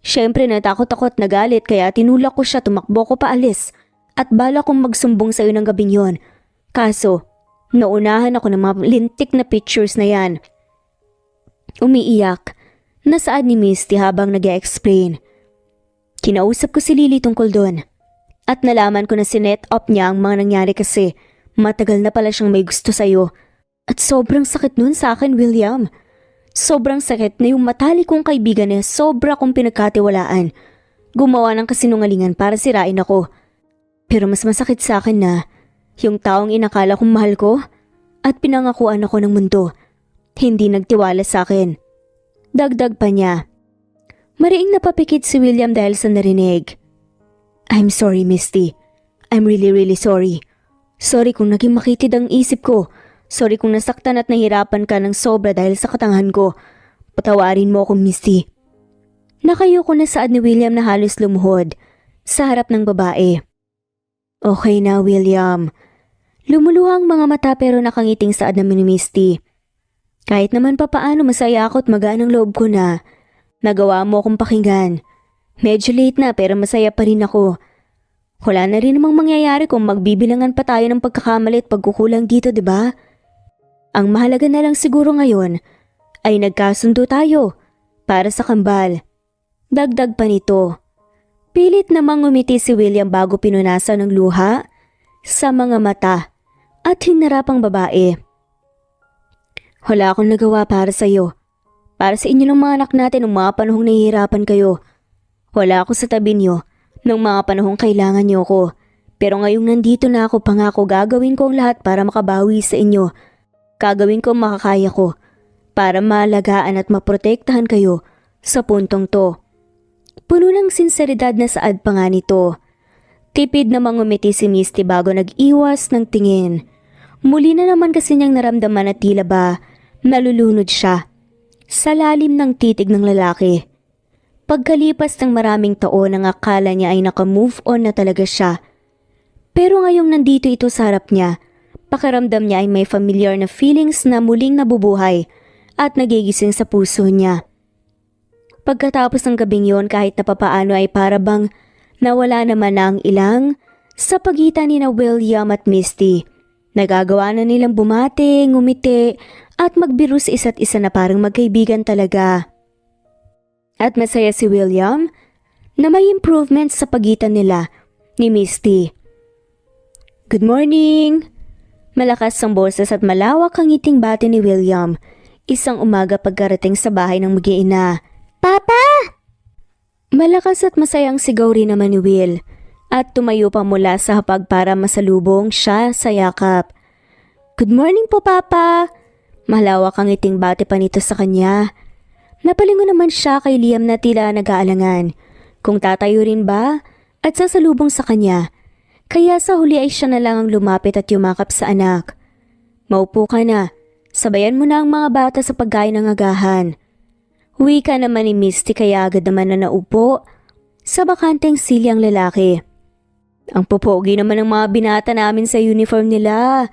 Siyempre natakot ako at nagalit kaya tinulak ko siya, tumakbo ko paalis. At bala kong magsumbong sa iyo ng gabing yon. Kaso, naunahan ako ng mga lintik na pictures na yan. Umiiyak, nasaad ni Misty habang nag-e-explain. Kinausap ko si Lily tungkol doon. At nalaman ko na sinet up niya ang mga nangyari kasi matagal na pala siyang may gusto sa'yo. At sobrang sakit nun sa akin, William. Sobrang sakit na yung matalik kong kaibigan niya sobra kong pinagkatiwalaan. Gumawa ng kasinungalingan para sirain ako. Pero mas masakit sa akin na yung taong inakala kong mahal ko at pinangakuan ako ng mundo. Hindi nagtiwala sa akin. Dagdag pa niya. Mariing napapikit si William dahil sa narinig. I'm sorry, Misty. I'm really sorry. Sorry kung naging makitid ang isip ko. Sorry kung nasaktan at nahirapan ka ng sobra dahil sa katangahan ko. Patawarin mo ako, Misty. Nakayuko na saad ni William na halos lumuhod sa harap ng babae. Okay na, William. Lumuluhang mga mata pero nakangiting saad naman ni Misty. Kahit naman papaano masaya ako at magaan ang loob ko na nagawa mo akong pakinggan. Medyo late na pero masaya pa rin ako. Wala na rin namang mangyayari kung magbibilangan pa tayo ng pagkakamali at pagkukulang dito, di ba? Ang mahalaga na lang siguro ngayon ay nagkasundo tayo para sa kambal. Dagdag pa nito. Pilit namang umiti si William bago pinunasan ng luha sa mga mata at hinarap ang babae. Wala akong nagawa para sa iyo. Para sa inyo ng mga anak natin noong mga panahong nahihirapan kayo. Wala ako sa tabi niyo noong mga panahong kailangan niyo ko. Pero ngayong nandito na ako, pangako gagawin ko ang lahat para makabawi sa inyo. Gagawin ko makakaya ko para maalagaan at maprotektahan kayo sa puntong to. Puno ng sinseridad na saad pa nga nito. Tipid namang umiti si Misty bago nag-iwas ng tingin. Muli na naman kasi niyang naramdaman na tila ba nalulunod siya sa lalim ng titig ng lalaki. Pagkalipas ng maraming taon ang akala niya ay naka-move on na talaga siya. Pero ngayong nandito ito sa harap niya, pakiramdam niya ay may familiar na feelings na muling nabubuhay at nagigising sa puso niya. Pagkatapos ng gabing yon kahit na papaano ay para bang nawala naman na ang ilang sa pagitan ni na William at Misty. Nagagawa na nilang bumati, ngumiti at magbiro sa isa't isa na parang magkaibigan talaga. At masaya si William na may improvements sa pagitan nila ni Misty. Good morning! Malakas ang boses at malawak ang ngiting bati ni William. Isang umaga pagkarating sa bahay ng mag-iina. Papa! Malakas at masayang sigaw rin naman ni Will. At tumayo pa mula sa hapag para masalubong siya sa yakap. Good morning po, Papa! Malawak ang ngiting bati pa nito sa kanya. Napalingon naman siya kay Liam na tila nag-aalangan. Kung tatayo rin ba? At sasalubong sa kanya. Kaya sa huli ay siya na lang ang lumapit at yumakap sa anak. Maupo ka na. Sabayan mo na ang mga bata sa pagkain ng agahan. Wika naman ni Misty kaya agad naman na naupo sa bakanteng silyang lalaki. Ang popogi naman ng mga binata namin sa uniform nila.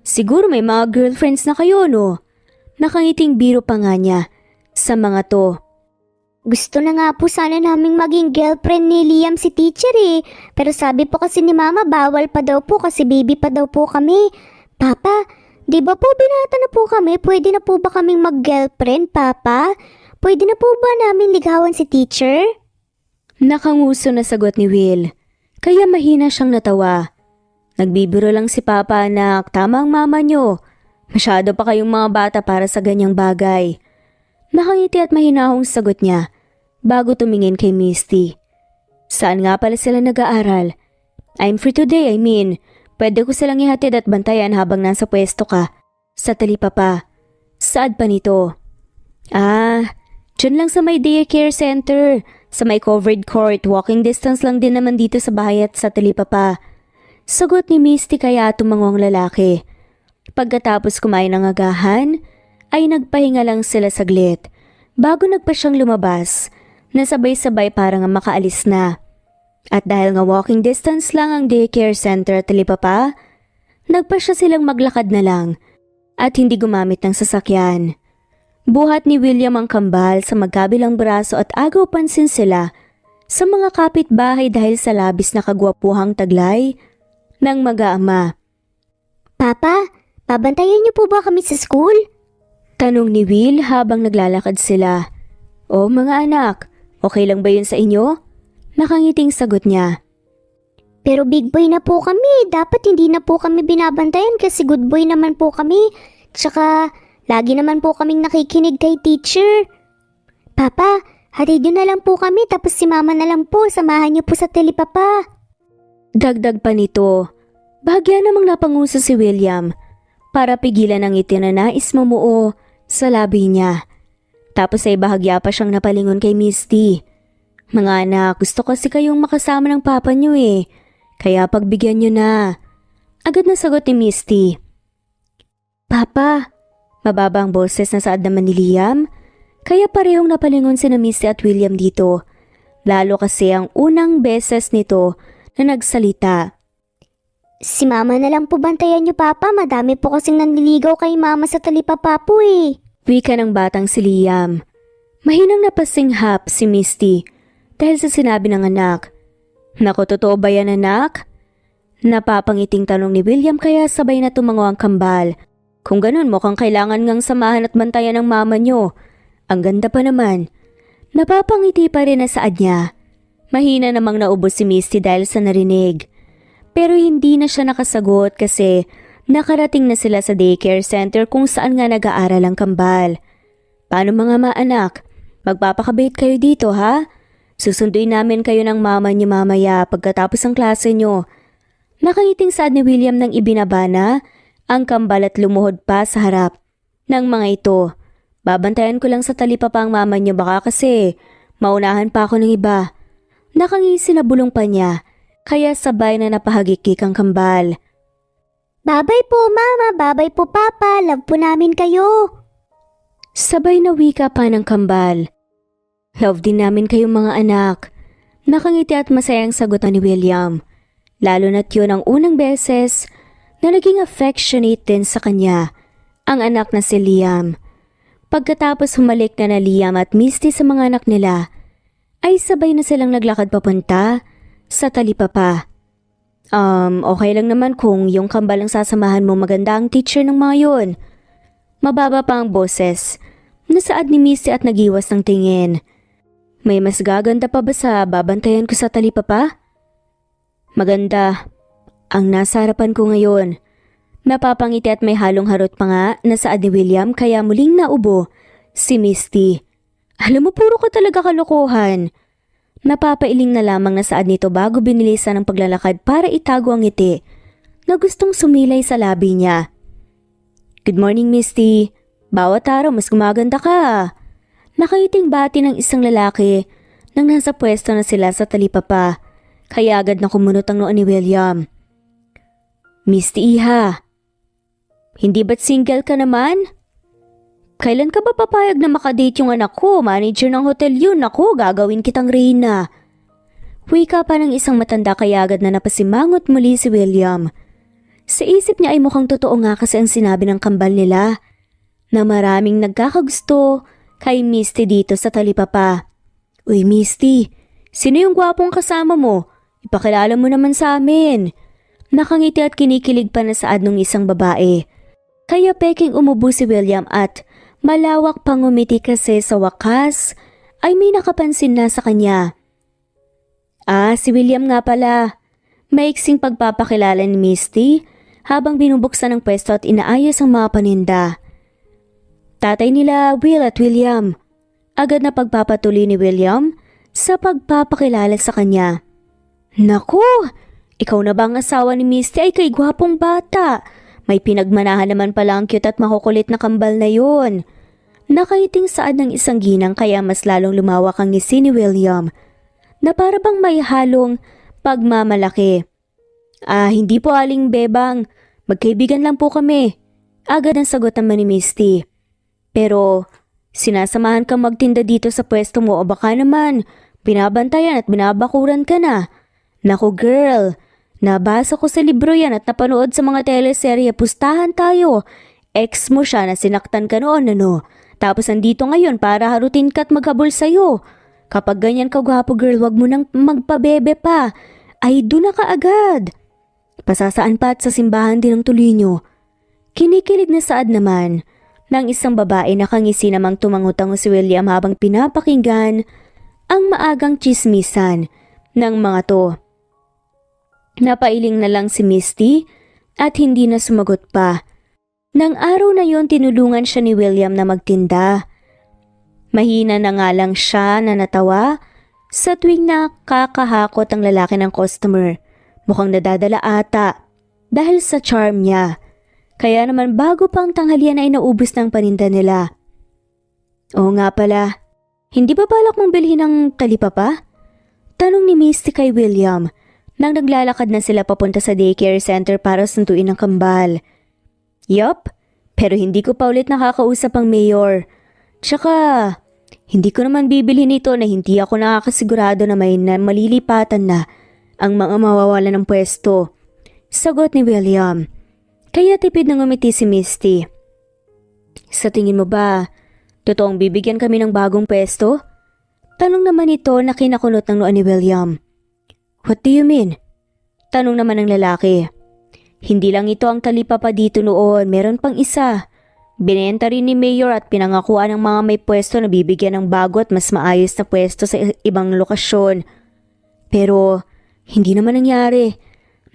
Siguro may mga girlfriends na kayo, no? Nakangiting biro pa nga niya sa mga to. Gusto na nga po sana naming maging girlfriend ni Liam si teacher eh. Pero sabi po kasi ni Mama bawal pa daw po kasi baby pa daw po kami. Papa, di ba po binata na po kami? Pwede na po ba kaming mag-girlfriend, Papa? Pwede na po ba namin ligawan si teacher? Nakanguso na sagot ni Will, kaya mahina siyang natawa. Nagbibiro lang si Papa, anak, tama ang mama nyo. Masyado pa kayong mga bata para sa ganyang bagay. Nakangiti at mahinahong sagot niya bago tumingin kay Misty. Saan nga pala sila nag-aaral? I'm free today, pwede ko silang ihatid at bantayan habang nasa pwesto ka. Sa Talipapa. Saad pa nito? Dyan lang sa may daycare center. Sa may covered court, walking distance lang din naman dito sa bahay at sa Talipapa. Sagot ni Misty kaya tumangong lalaki. Pagkatapos kumain ng agahan, ay nagpahinga lang sila saglit bago nagpa siyang lumabas na sabay-sabay para nga makaalis na. At dahil nga walking distance lang ang daycare center at Talipapa, nagpa siya silang maglakad na lang at hindi gumamit ng sasakyan. Buhat ni William ang kambal sa magkabilang braso at agaw pansin sila sa mga kapitbahay dahil sa labis na kagwapuhang taglay ng mag-aama. Papa, babantayan niyo po ba kami sa school? Tanong ni Will habang naglalakad sila. O mga anak, okay lang ba yun sa inyo? Nakangiting sagot niya. Pero big boy na po kami. Dapat hindi na po kami binabantayan kasi good boy naman po kami. Tsaka, lagi naman po kaming nakikinig kay teacher. Papa, hatid niyo na lang po kami tapos si Mama na lang po. Samahan niyo po sa Talipapa. Dagdag pa nito, bahagya namang napanguso si William para pigilan ang ngiti na nais mamuo sa labi niya. Tapos ay bahagya pa siyang napalingon kay Misty. Mga anak, gusto kasi kayong makasama ng papa niyo eh. Kaya pagbigyan niyo na. Agad na sagot ni Misty. Papa, mababa ang boses na saad naman ni Liam. Kaya parehong napalingon si na Misty at William dito. Lalo kasi ang unang beses nito na nagsalita. Si Mama na lang po bantayan niyo, Papa. Madami po kasing nanliligaw kay Mama sa Talipapa po eh. Wika ng batang si Liam. Mahinang napasinghap si Misty dahil sa sinabi ng anak. Naku, totoo ba yan anak? Napapangiting tanong ni William kaya sabay na tumango ang kambal. Kung ganun mukhang kailangan ngang samahan at bantayan ng mama nyo. Ang ganda pa naman. Napapangiti pa rin na saad niya. Mahina namang naubos si Misty dahil sa narinig. Pero hindi na siya nakasagot kasi nakarating na sila sa daycare center kung saan nga nag-aaral ang kambal. Paano mga anak? Magpapakabait kayo dito ha? Susunduin namin kayo ng mama niyo mamaya pagkatapos ng klase nyo. Nakangiting saad ni William nang ibinaba na ang kambal at lumuhod pa sa harap ng mga ito. Babantayan ko lang sa Talipapa ang mama niyo baka kasi maunahan pa ako ng iba. Nakangisi na bulong pa niya, kaya sabay na napahagikik ang kambal. Babay po, Mama. Babay po, Papa. Love po namin kayo. Sabay na wika pa ng kambal. Love din namin kayong mga anak. Nakangiti at masayang sagutan ni William. Lalo na't yun ang unang beses na naging affectionate din sa kanya, ang anak na si Liam. Pagkatapos humalik na Liam at Misty sa mga anak nila, ay sabay na silang naglakad papunta sa Talipapa. Okay lang naman kung yung kambal ang sasamahan mo maganda ang teacher ng mga yun. Mababa pa ang boses, nasaad ni Misty at nagiwas ng tingin. May mas gaganda pa ba sa babantayan ko sa Talipapa? Maganda. Ang nasa harapan ko ngayon. Napapangiti at may halong harot pa nga nasaad ni William kaya muling naubo si Misty. Alam mo, puro ka talaga kalokohan. Napapailing na lamang na saad nito bago binilisan ang paglalakad para itago ang ngiti na gustong sumilay sa labi niya. Good morning, Misty. Bawat araw mas gumaganda ka. Nakaiting bati ng isang lalaki nang nasa pwesto na sila sa Talipapa, kaya agad na kumunot ang noo ni William. Misty iha, hindi ba't single ka naman? Kailan ka ba papayag na makadate yung anak ko? Manager ng hotel yun. Ako, gagawin kitang reyna. Wika pa ng isang matanda kaya agad na napasimangot muli si William. Sa isip niya ay mukhang totoo nga kasi ang sinabi ng kambal nila na maraming nagkakagusto kay Misty dito sa Talipapa. Uy Misty, sino yung gwapong kasama mo? Ipakilala mo naman sa amin. Nakangiti at kinikilig pa na saad ng isang babae. Kaya peking umubo si William at malawak pang umiti kasi sa wakas ay may nakapansin na sa kanya. Si William nga pala. Maiksing pagpapakilala ni Misty habang binubuksan ang pwesto at inaayos ang mga paninda. Tatay nila Will at William. Agad na pagpapatuloy ni William sa pagpapakilala sa kanya. Naku, ikaw na ba ang asawa ni Misty ay kay gwapong bata? May pinagmanahan naman pala ang cute at makukulit na kambal na yun. Nakaiting saad ng isang ginang kaya mas lalong lumawak ang ngisi ni William na para bang may halong pagmamalaki. Hindi po aling bebang, magkaibigan lang po kami. Agad ang sagot naman ni Misty. Pero sinasamahan kang magtinda dito sa pwesto mo o baka naman binabantayan at binabakuran ka na. Naku girl, nabasa ko sa libro yan at napanood sa mga teleserye, pustahan tayo. Ex mo siya na sinaktan ka noon ano. Tapos andito ngayon para harutin ka at maghabol sa'yo. Kapag ganyan ka gwapo girl, wag mo nang magpabebe pa. Ay doon na kaagad. Pasasaan pa at sa simbahan din ang tuloy nyo. Kinikilig na saad naman ng isang babae na kangisi namang tumangutango si William habang pinapakinggan ang maagang chismisan ng mga to. Napailing na lang si Misty at hindi na sumagot pa. Nang araw na yon tinulungan siya ni William na magtinda. Mahina na nga lang siya na natawa sa tuwing nakakahakot ang lalaki ng customer. Mukhang nadadala ata dahil sa charm niya. Kaya naman bago pang tanghalian ay naubos ng paninda nila. Oo nga pala, hindi ba balak mong bilhin ng talipapa? Tanong ni Misty kay William nang naglalakad na sila papunta sa daycare center para sunduin ang kambal. Yup, pero hindi ko pa ulit nakakausap ang mayor. Tsaka, hindi ko naman bibilhin ito na hindi ako nakakasigurado na may malilipatan na ang mga mawawalan ng pwesto. Sagot ni William. Kaya tipid na ngumiti si Misty. Sa tingin mo ba, totoong bibigyan kami ng bagong pwesto? Tanong naman ito na kinakunot ng noo ni William. What do you mean? Tanong naman ng lalaki. Hindi lang ito ang talipapa dito noon, meron pang isa. Binenta rin ni Mayor at pinangakuan ng mga may pwesto na bibigyan ng bago at mas maayos na pwesto sa ibang lokasyon. Pero hindi naman nangyari.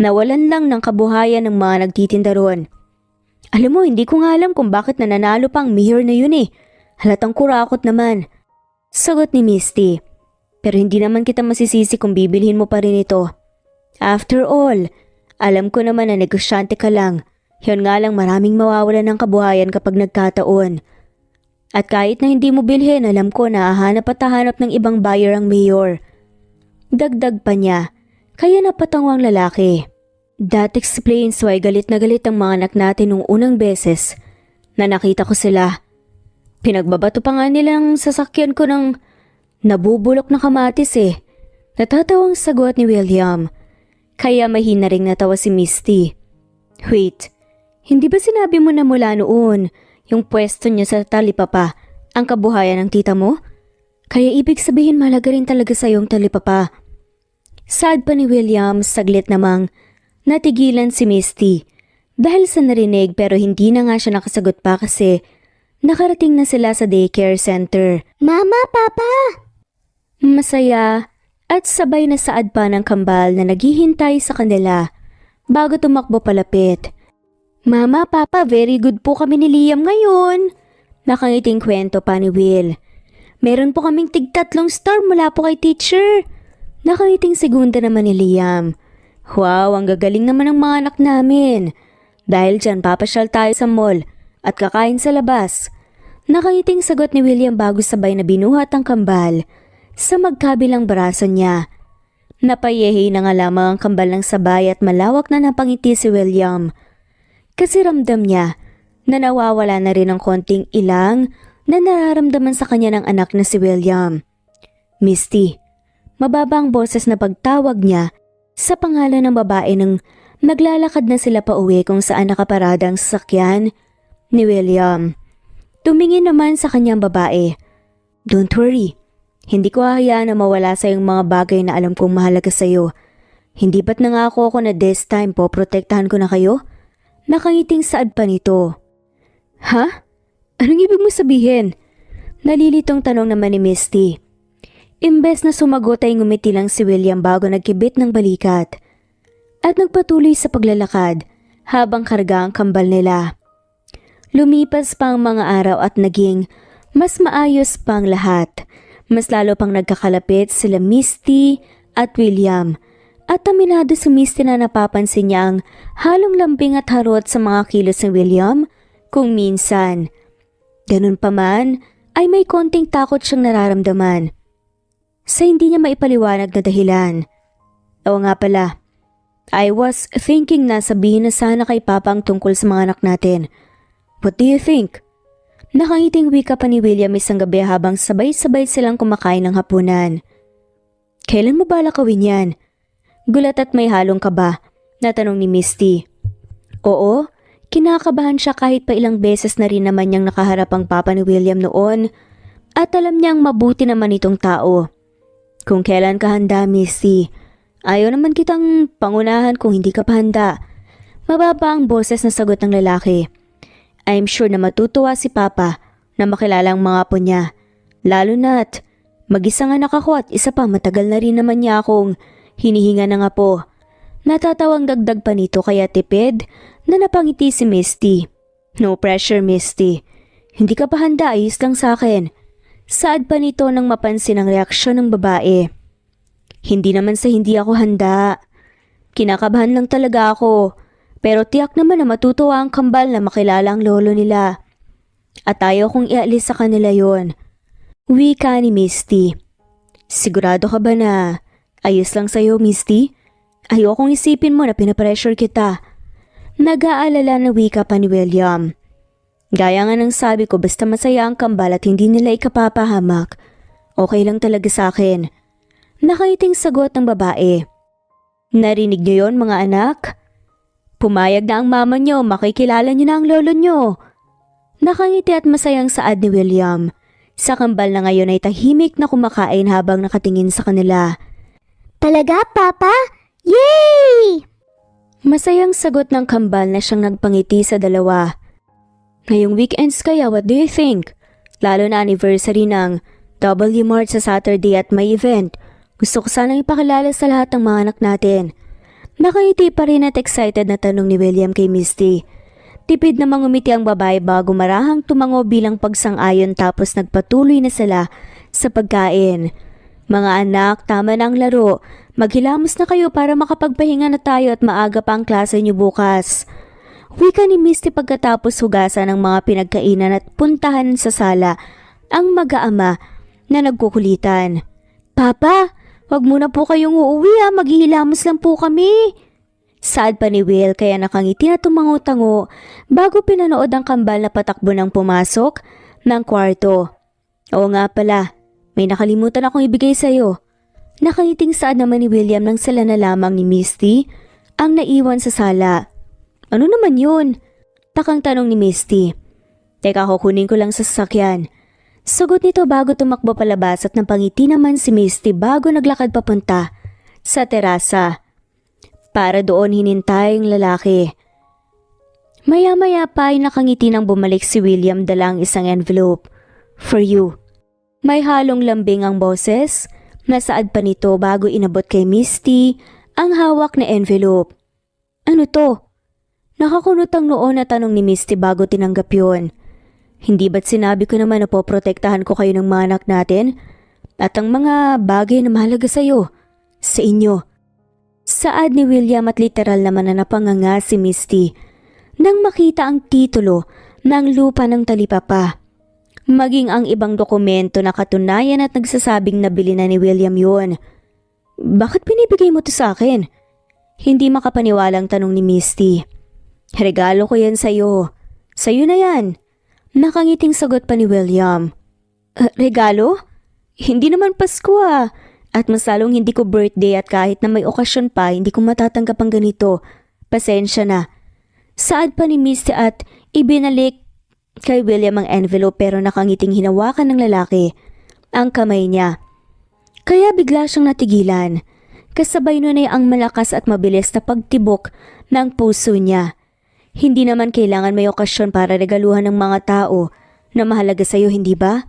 Nawalan lang ng kabuhayan ng mga nagtitinda roon. Alam mo, hindi ko nga alam kung bakit nananalo pa ang Mayor na yun eh. Halatang kurakot naman. Sagot ni Misty. Pero hindi naman kita masisisi kung bibilhin mo pa rin ito. After all, alam ko naman na negosyante ka lang. Yun nga lang maraming mawawalan ng kabuhayan kapag nagkataon. At kahit na hindi mo bilhin, alam ko na hahanap at hahanap ng ibang buyer ang Mayor. Dagdag pa niya, kaya napatango ang lalaki. That explains why galit na galit ang mga anak natin nung unang beses na nakita ko sila. Pinagbabato pa nga nilang sasakyan ko ng nabubulok na kamatis eh. Natatawang sagot ni William. Kaya mahina ring natawa si Misty. Wait, hindi ba sinabi mo na mula noon yung pwesto niya sa talipapa ang kabuhayan ng tita mo? Kaya ibig sabihin mahalaga rin talaga sa iyong talipapa. Sad pa ni William, saglit namang natigilan si Misty dahil sa narinig pero hindi na nga siya nakasagot pa kasi nakarating na sila sa daycare center. Mama, Papa! Masaya at sabay na saad pa ng kambal na naghihintay sa kanila bago tumakbo palapit. Mama, Papa, very good po kami ni Liam ngayon. Nakangiting kwento pa ni Will. Meron po kaming tig-3 star mula po kay teacher. Nakangiting segunda naman ni Liam. Wow, ang gagaling naman ng mga anak namin. Dahil dyan papasyal tayo sa mall at kakain sa labas. Nakangiting sagot ni William bago sabay na binuhat ang kambal sa magkabilang braso niya. Napayehi na nga lamang ang kambal ng sabay at malawak na napangiti si William. Kasi ramdam niya na nawawala na rin ang konting ilang na nararamdaman sa kanya ng anak na si William. Misty, mababa ang boses na pagtawag niya sa pangalan ng babae nang naglalakad na sila pa uwi kung saan nakaparada ang sasakyan ni William. Tumingin naman sa kanyang babae. Don't worry, Hindi ko hahayaan na mawala sa yung mga bagay na alam kong mahalaga sa'yo. Hindi ba't nangako ako na this time po protektahan ko na kayo? Nakangiting saad pa nito. Ha? Anong ibig mo sabihin? Nalilitong tanong naman ni Misty. Imbes na sumagot ay ngumiti lang si William bago nagkibit ng balikat. At nagpatuloy sa paglalakad habang karga ang kambal nila. Lumipas pa ang mga araw at naging mas maayos pang lahat. Mas lalo pang nagkakalapit sila Misty at William. At aminado si Misty na napapansin niya ang halong lambing at harot sa mga kilos ni William kung minsan. Ganun pa man ay may konting takot siyang nararamdaman sa hindi niya maipaliwanag na dahilan. Oo nga pala, I was thinking na sabihin na sana kay Papa ang tungkol sa mga anak natin. What do you think? Nakangiting wika pa ni William isang gabi habang sabay-sabay silang kumakain ng hapunan. Kailan mo balak gawin yan? Gulat at may halong kaba na tanong ni Misty. Oo, kinakabahan siya kahit pa ilang beses na rin naman niyang nakaharap ang papa ni William noon at alam niyang mabuti naman itong tao. Kung kailan ka handa, Misty, ayaw naman kitang pangunahan kung hindi ka pa handa. Mababa ang boses na sagot ng lalaki. I'm sure na matutuwa si Papa na makilala ang mga apo niya. Lalo na't mag-isang anak ako at isa pa matagal na rin naman niya akong hinihinga ng apo. Natatawang dagdag pa nito kaya tipid na napangiti si Misty. No pressure, Misty. Hindi ka pa handa, ayos lang sa akin. Saad pa nito nang mapansin ang reaksyon ng babae. Hindi naman sa hindi ako handa. Kinakabahan lang talaga ako. Pero tiyak naman na matutuwa ang kambal na makilala ang lolo nila. At ayaw kong ialis sa kanila yon. Wika ni Misty. Sigurado ka ba na ayos lang sa'yo, Misty? Ayokong isipin mo na pinapressure kita. Nag-aalala na wika pa ni William. Gaya nga ng sabi ko, basta masaya ang kambal at hindi nila ikapapahamak, okay lang talaga sa akin. Nakaiting sagot ng babae. Narinig niyo yon, mga anak? Pumayag na ang mama niyo, makikilala niyo na ang lolo niyo. Nakangiti at masayang saad ni William. Sa kambal na ngayon ay tahimik na kumakain habang nakatingin sa kanila. Talaga, Papa? Yay! Masayang sagot ng kambal na siyang nagpangiti sa dalawa. Ngayong weekends kaya, what do you think? Lalo na anniversary ng W Mart sa Saturday at may event. Gusto ko sanang ipakilala sa lahat ng mga anak natin. Nakangiti pa rin at excited na tanong ni William kay Misty. Tipid na mangumiti ang babae bago marahang tumango bilang pagsang-ayon tapos nagpatuloy na sila sa pagkain. Mga anak, tama na ang laro. Maghilamos na kayo para makapagpahinga na tayo at maaga pa ang klase niyo bukas. Wika ni Misty pagkatapos hugasan ng mga pinagkainan at puntahan sa sala ang mag-aama na nagkukulitan. Papa, wag muna po kayong uuwi maghihilamos lang po kami. Saad pa ni Will kaya nakangiti na tumango-tango bago pinanood ang kambal na patakbo ng pumasok ng kwarto. Oo nga pala, may nakalimutan akong ibigay sa'yo. Nakangiting saad naman ni William nang sala na lamang ni Misty ang naiwan sa sala. Ano naman yun? Takang tanong ni Misty. Teka, kukunin ko lang sa sasakyan. Sagot nito bago tumakbo palabas at napangiti naman si Misty bago naglakad papunta sa terasa. Para doon hinintay ang lalaki. Maya-maya pa ay nakangiti nang bumalik si William dalang isang envelope. For you. May halong lambing ang boses. Nasaad pa nito bago inabot kay Misty ang hawak na envelope. Ano to? Nakakunot ang noon na tanong ni Misty bago tinanggap yun. Hindi ba't sinabi ko naman na poprotektahan ko kayo ng mga anak natin? At ang mga bagay na mahalaga sa'yo, sa inyo. Saad ni William at literal naman na napanganga si Misty nang makita ang titulo ng lupa ng talipapa. Maging ang ibang dokumento na katunayan at nagsasabing nabili na ni William yun. Bakit binibigay mo to sa akin? Hindi makapaniwalang tanong ni Misty. Regalo ko yan sa'yo. Sa'yo na yan. Nakangiting sagot pa ni William. Regalo? Hindi naman Pasko At mas lalong hindi ko birthday at kahit na may okasyon pa, hindi ko matatanggap ang ganito. Pasensya na. Saad pa ni Misty at ibinalik kay William ang envelope pero nakangiting hinawakan ng lalaki ang kamay niya. Kaya bigla siyang natigilan. Kasabay nun ay ang malakas at mabilis na pagtibok ng puso niya. Hindi naman kailangan may okasyon para regaluhan ng mga tao na mahalaga sa'yo, hindi ba?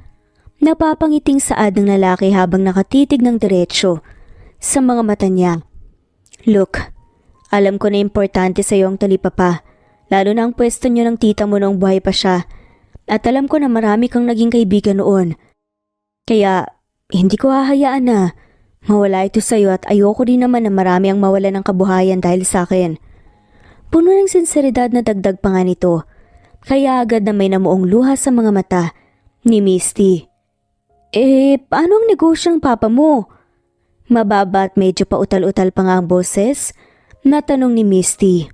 Napapangiting saad ng lalaki habang nakatitig ng diretsyo sa mga mata niya. Look, alam ko na importante sa'yo ang talipapa, lalo na ang pwesto niyo ng tita mo noong buhay pa siya. At alam ko na marami kang naging kaibigan noon. Kaya, hindi ko hahayaan na mawala ito sa'yo at ayoko rin naman na marami ang mawala ng kabuhayan dahil sa akin. Puno ng sinseridad na dagdag pa nga nito, kaya agad na may namuong luha sa mga mata ni Misty. Paano ang negosyo ng papa mo? Mababa at medyo pautal-utal pa nga ang boses na tanong ni Misty.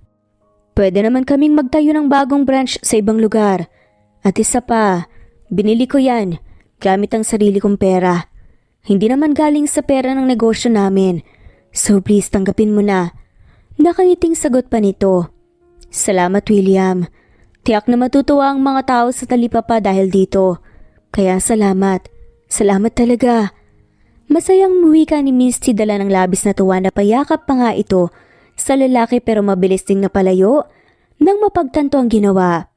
Pwede naman kaming magtayo ng bagong branch sa ibang lugar. At isa pa, binili ko yan gamit ang sarili kong pera. Hindi naman galing sa pera ng negosyo namin. So please tanggapin mo na. Nakangiting sagot pa nito. Salamat, William. Tiyak na matutuwa ang mga tao sa talipapa dahil dito. Kaya salamat. Salamat talaga. Masayang muwika ni Misty dala ng labis na tuwa na payakap pa nga ito sa lalaki pero mabilis ding napalayo nang mapagtanto ang ginawa.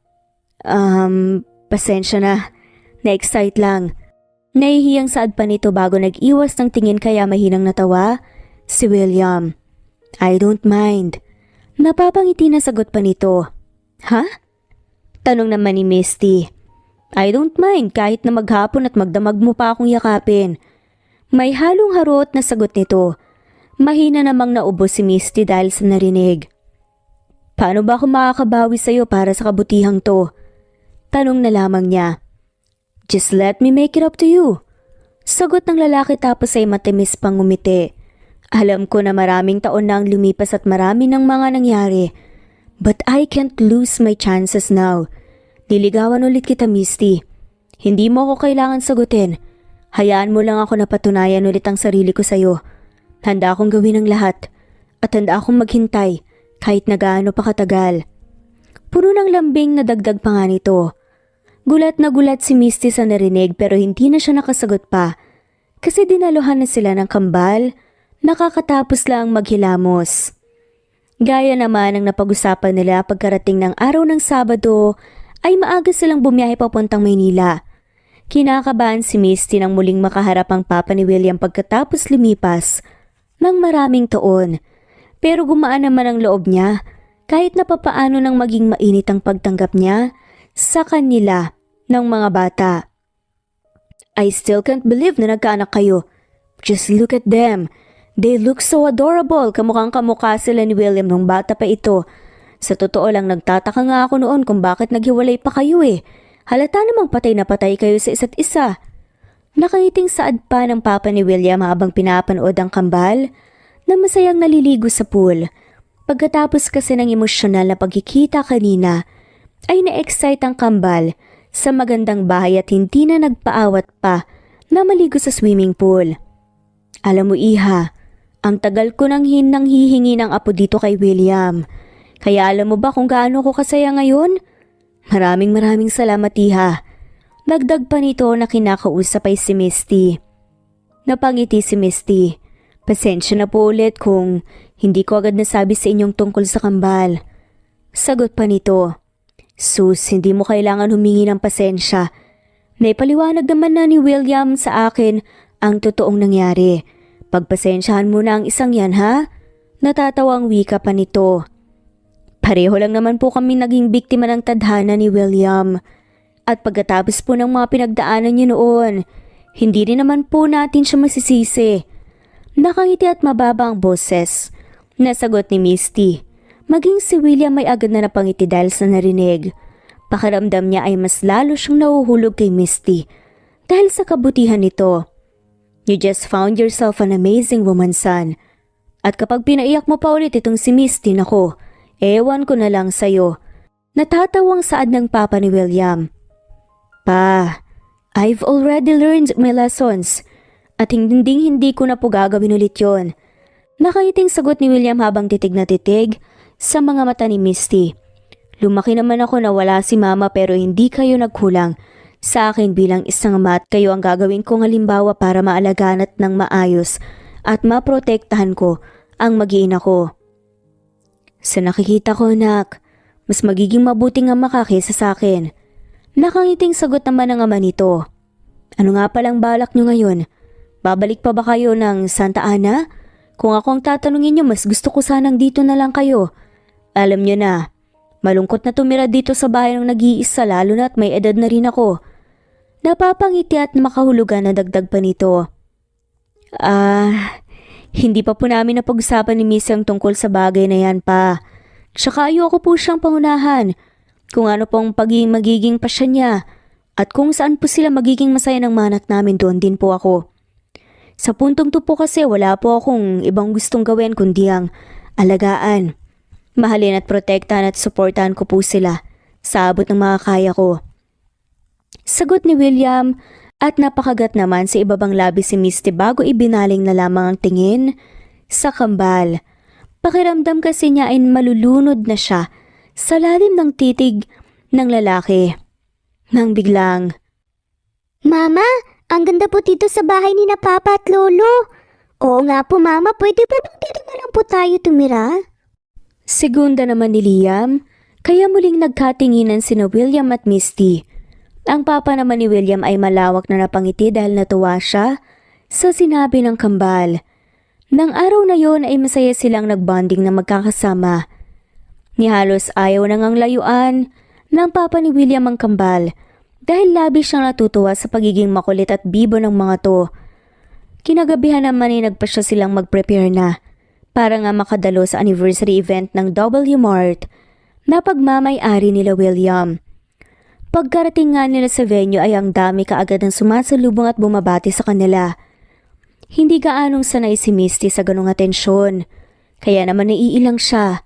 Pasensya na. Na-excite lang. Nahihiyang saad pa nito bago nag-iwas ng tingin kaya mahinang natawa si William. I don't mind. Napapangiti na sagot pa nito. Ha? Tanong naman ni Misty. I don't mind kahit na maghapon at magdamag mo pa akong yakapin. May halong harot na sagot nito. Mahina namang naubos si Misty dahil sa narinig. Paano ba ako makakabawi sa'yo para sa kabutihang to? Tanong na lamang niya. Just let me make it up to you. Sagot ng lalaki tapos ay matimis pang ngumiti. Alam ko na maraming taon na ang lumipas at marami ng mga nangyari. But I can't lose my chances now. Liligawan ulit kita, Misty. Hindi mo ako kailangan sagutin. Hayaan mo lang ako na patunayan ulit ang sarili ko sa'yo. Handa akong gawin ang lahat. At handa akong maghintay kahit na gaano pa katagal. Puno ng lambing na dagdag pa nga nito. Gulat na gulat si Misty sa narinig pero hindi na siya nakasagot pa. Kasi dinaluhan na sila ng kambal. Nakakatapos lang maghilamos. Gaya naman ang napag-usapan nila pagkarating ng araw ng Sabado ay maaga silang bumiyahe papuntang Maynila. Kinakabahan si Misty nang muling makaharap ang papa ni William pagkatapos lumipas ng maraming taon. Pero gumaan naman ang loob niya kahit na papaano nang maging mainit ang pagtanggap niya sa kanila ng mga bata. I still can't believe na nagkaanak kayo. Just look at them. They look so adorable, kamukhang kamukha sila ni William nung bata pa ito. Sa totoo lang nagtataka nga ako noon kung bakit naghiwalay pa kayo eh. Halata namang patay na patay kayo sa isa't isa. Nakangiting saad pa ng papa ni William habang pinapanood ang kambal na masayang naliligo sa pool. Pagkatapos kasi ng emosyonal na pagkikita kanina, ay na-excite ang kambal sa magandang bahay at hindi na nagpaawat pa na maligo sa swimming pool. Alam mo iha, ang tagal ko nang hihingi ng apo dito kay William. Kaya alam mo ba kung gaano ko kasaya ngayon? Maraming salamat iha. Dagdag pa nito na kinakausap ay si Misty. Napangiti si Misty. Pasensya na po ulit kung hindi ko agad nasabi sa inyong tungkol sa kambal. Sagot pa nito. Sus, hindi mo kailangan humingi ng pasensya. Naipaliwanag naman na ni William sa akin ang totoong nangyari. Pagpasensyahan mo na ang isang yan ha? Natatawang wika pa nito. Pareho lang naman po kami naging biktima ng tadhana ni William. At pagkatapos po ng mga pinagdaanan niyo noon, hindi rin naman po natin siya masisisi. Nakangiti at mababa ang boses. Nasagot ni Misty. Maging si William ay agad na napangiti dahil sa narinig. Pakiramdam niya ay mas lalo siyang nahuhulog kay Misty dahil sa kabutihan nito. You just found yourself an amazing woman, son. At kapag pinaiyak mo pa ulit itong si Misty, nako, ewan ko na lang sa'yo. Natatawang saad ng papa ni William. Pa, I've already learned my lessons. At hindi ko na po gagawin ulit yon. Nakangiting sagot ni William habang titig na titig sa mga mata ni Misty. Lumaki naman ako na wala si mama pero hindi kayo nagkulang Sa akin bilang isang ama at kayo ang gagawin kong halimbawa para maalagaan at ng maayos at maprotektahan ko ang mag-iina ko. Sa nakikita ko, nak, mas magiging mabuting ama ka kaysa sa akin. Nakangiting sagot naman ng ama nito. Ano nga palang balak nyo ngayon? Babalik pa ba kayo ng Santa Ana? Kung ako ang tatanungin nyo, mas gusto ko sanang dito na lang kayo. Alam nyo na, malungkot na tumira dito sa bahay ng nag-iisa lalo na at may edad na rin ako. Napapangiti at makahulugan na dagdag pa nito. Hindi pa po namin napag-usapan ni Miss ang tungkol sa bagay na yan pa. Tsaka ayoko po siyang pangunahan. Kung ano pong magiging pasya niya. At kung saan po sila magiging masaya ng manak namin, doon din po ako. Sa puntong to po kasi wala po akong ibang gustong gawin kundi ang alagaan. Mahalin at protektahan at suportahan ko po sila sa abot ng mga kaya ko. Sagot ni William at napakagat naman sa ibabang labi si Misty bago ibinaling na lamang ang tingin sa kambal. Pakiramdam kasi niya ay malulunod na siya sa lalim ng titig ng lalaki. Nang biglang, Mama, ang ganda po dito sa bahay ni na Papa at Lolo. Oo nga po, Mama, pwede po dito na lang po tayo tumira? segunda naman ni Liam, kaya muling nagkatinginan sina William at Misty. Ang papa naman ni William ay malawak na napangiti dahil natuwa siya sa sinabi ng kambal. Nang araw na yon ay masaya silang nagbonding na magkakasama. Ni halos ayaw nang ang layuan ng papa ni William ang kambal dahil labis siyang natutuwa sa pagiging makulit at bibo ng mga to. Kinagabihan naman ay nagpasya silang mag-prepare na para nga makadalo sa anniversary event ng W Mart na pagmamay-ari nila William. Pagkarating nga nila sa venue ay ang dami kaagad ng sumasalubong at bumabati sa kanila. Hindi gaanong sanay si Misty sa ganong atensyon, kaya naman naiilang siya.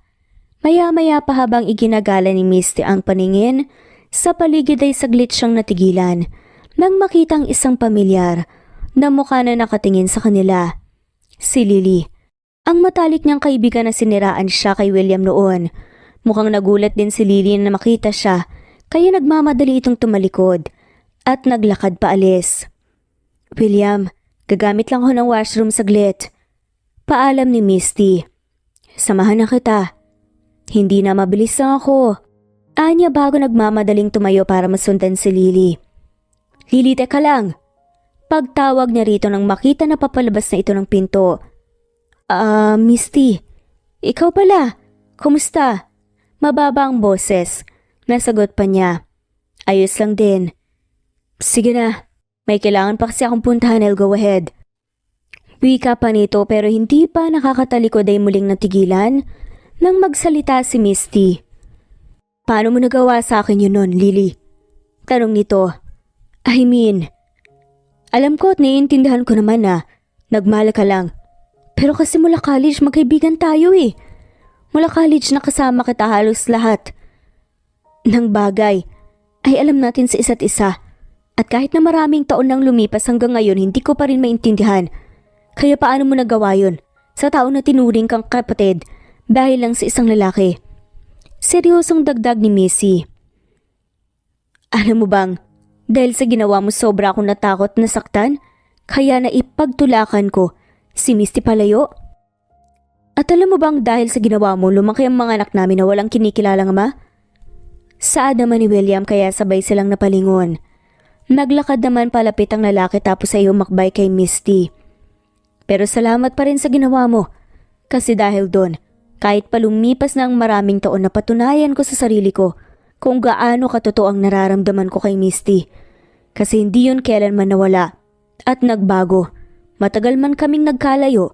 Maya-maya pa habang iginagala ni Misty ang paningin, sa paligid ay saglit siyang natigilan nang makitang isang pamilyar na mukha na nakatingin sa kanila. Si Lily. Ang matalik niyang kaibigan na siniraan siya kay William noon. Mukhang nagulat din si Lily na makita siya. Kaya nagmamadali itong tumalikod at naglakad paalis. William, gagamit lang ako ng washroom saglit. Paalam ni Misty. Samahan na kita. Hindi na mabilis lang ako. Anya bago nagmamadaling tumayo para masundan si Lily. Lily, teka lang. Pagtawag niya rito nang makita na papalabas na ito ng pinto. Misty, ikaw pala. Kumusta? Mababa ang boses. Nasagot pa niya. Ayos lang din. Sige na. May kailangan pa kasi akong puntahan, I'll go ahead. Wika pa nito pero hindi pa nakakatalikod ay muling natigilan nang magsalita si Misty. Paano mo nagawa sa akin yun nun, Lily? Tanong nito. Alam ko at naiintindihan ko naman na nagmahal ka lang. Pero kasi mula college magkaibigan tayo eh. Mula college nakasama kita halos lahat ng bagay ay alam natin sa isa't isa. At kahit na maraming taon nang lumipas hanggang ngayon, hindi ko pa rin maintindihan. Kaya paano mo nagawa yun sa tao na tinuring kang kapatid dahil lang sa isang lalaki? Seryosong dagdag ni Missy. Alam mo bang, dahil sa ginawa mo sobra akong natakot na saktan, kaya naipagtulakan ko si Misty palayo? At alam mo bang dahil sa ginawa mo, lumaki ang mga anak namin na walang kinikilalang ama? Saad naman ni William kaya sabay silang napalingon. Naglakad naman palapit ang lalaki tapos ay umakbay kay Misty. Pero salamat pa rin sa ginawa mo. Kasi dahil doon, kahit pa lumipas na ang maraming taon na patunayan ko sa sarili ko kung gaano katotoo ang nararamdaman ko kay Misty. Kasi hindi yun kailanman nawala at nagbago. Matagal man kaming nagkalayo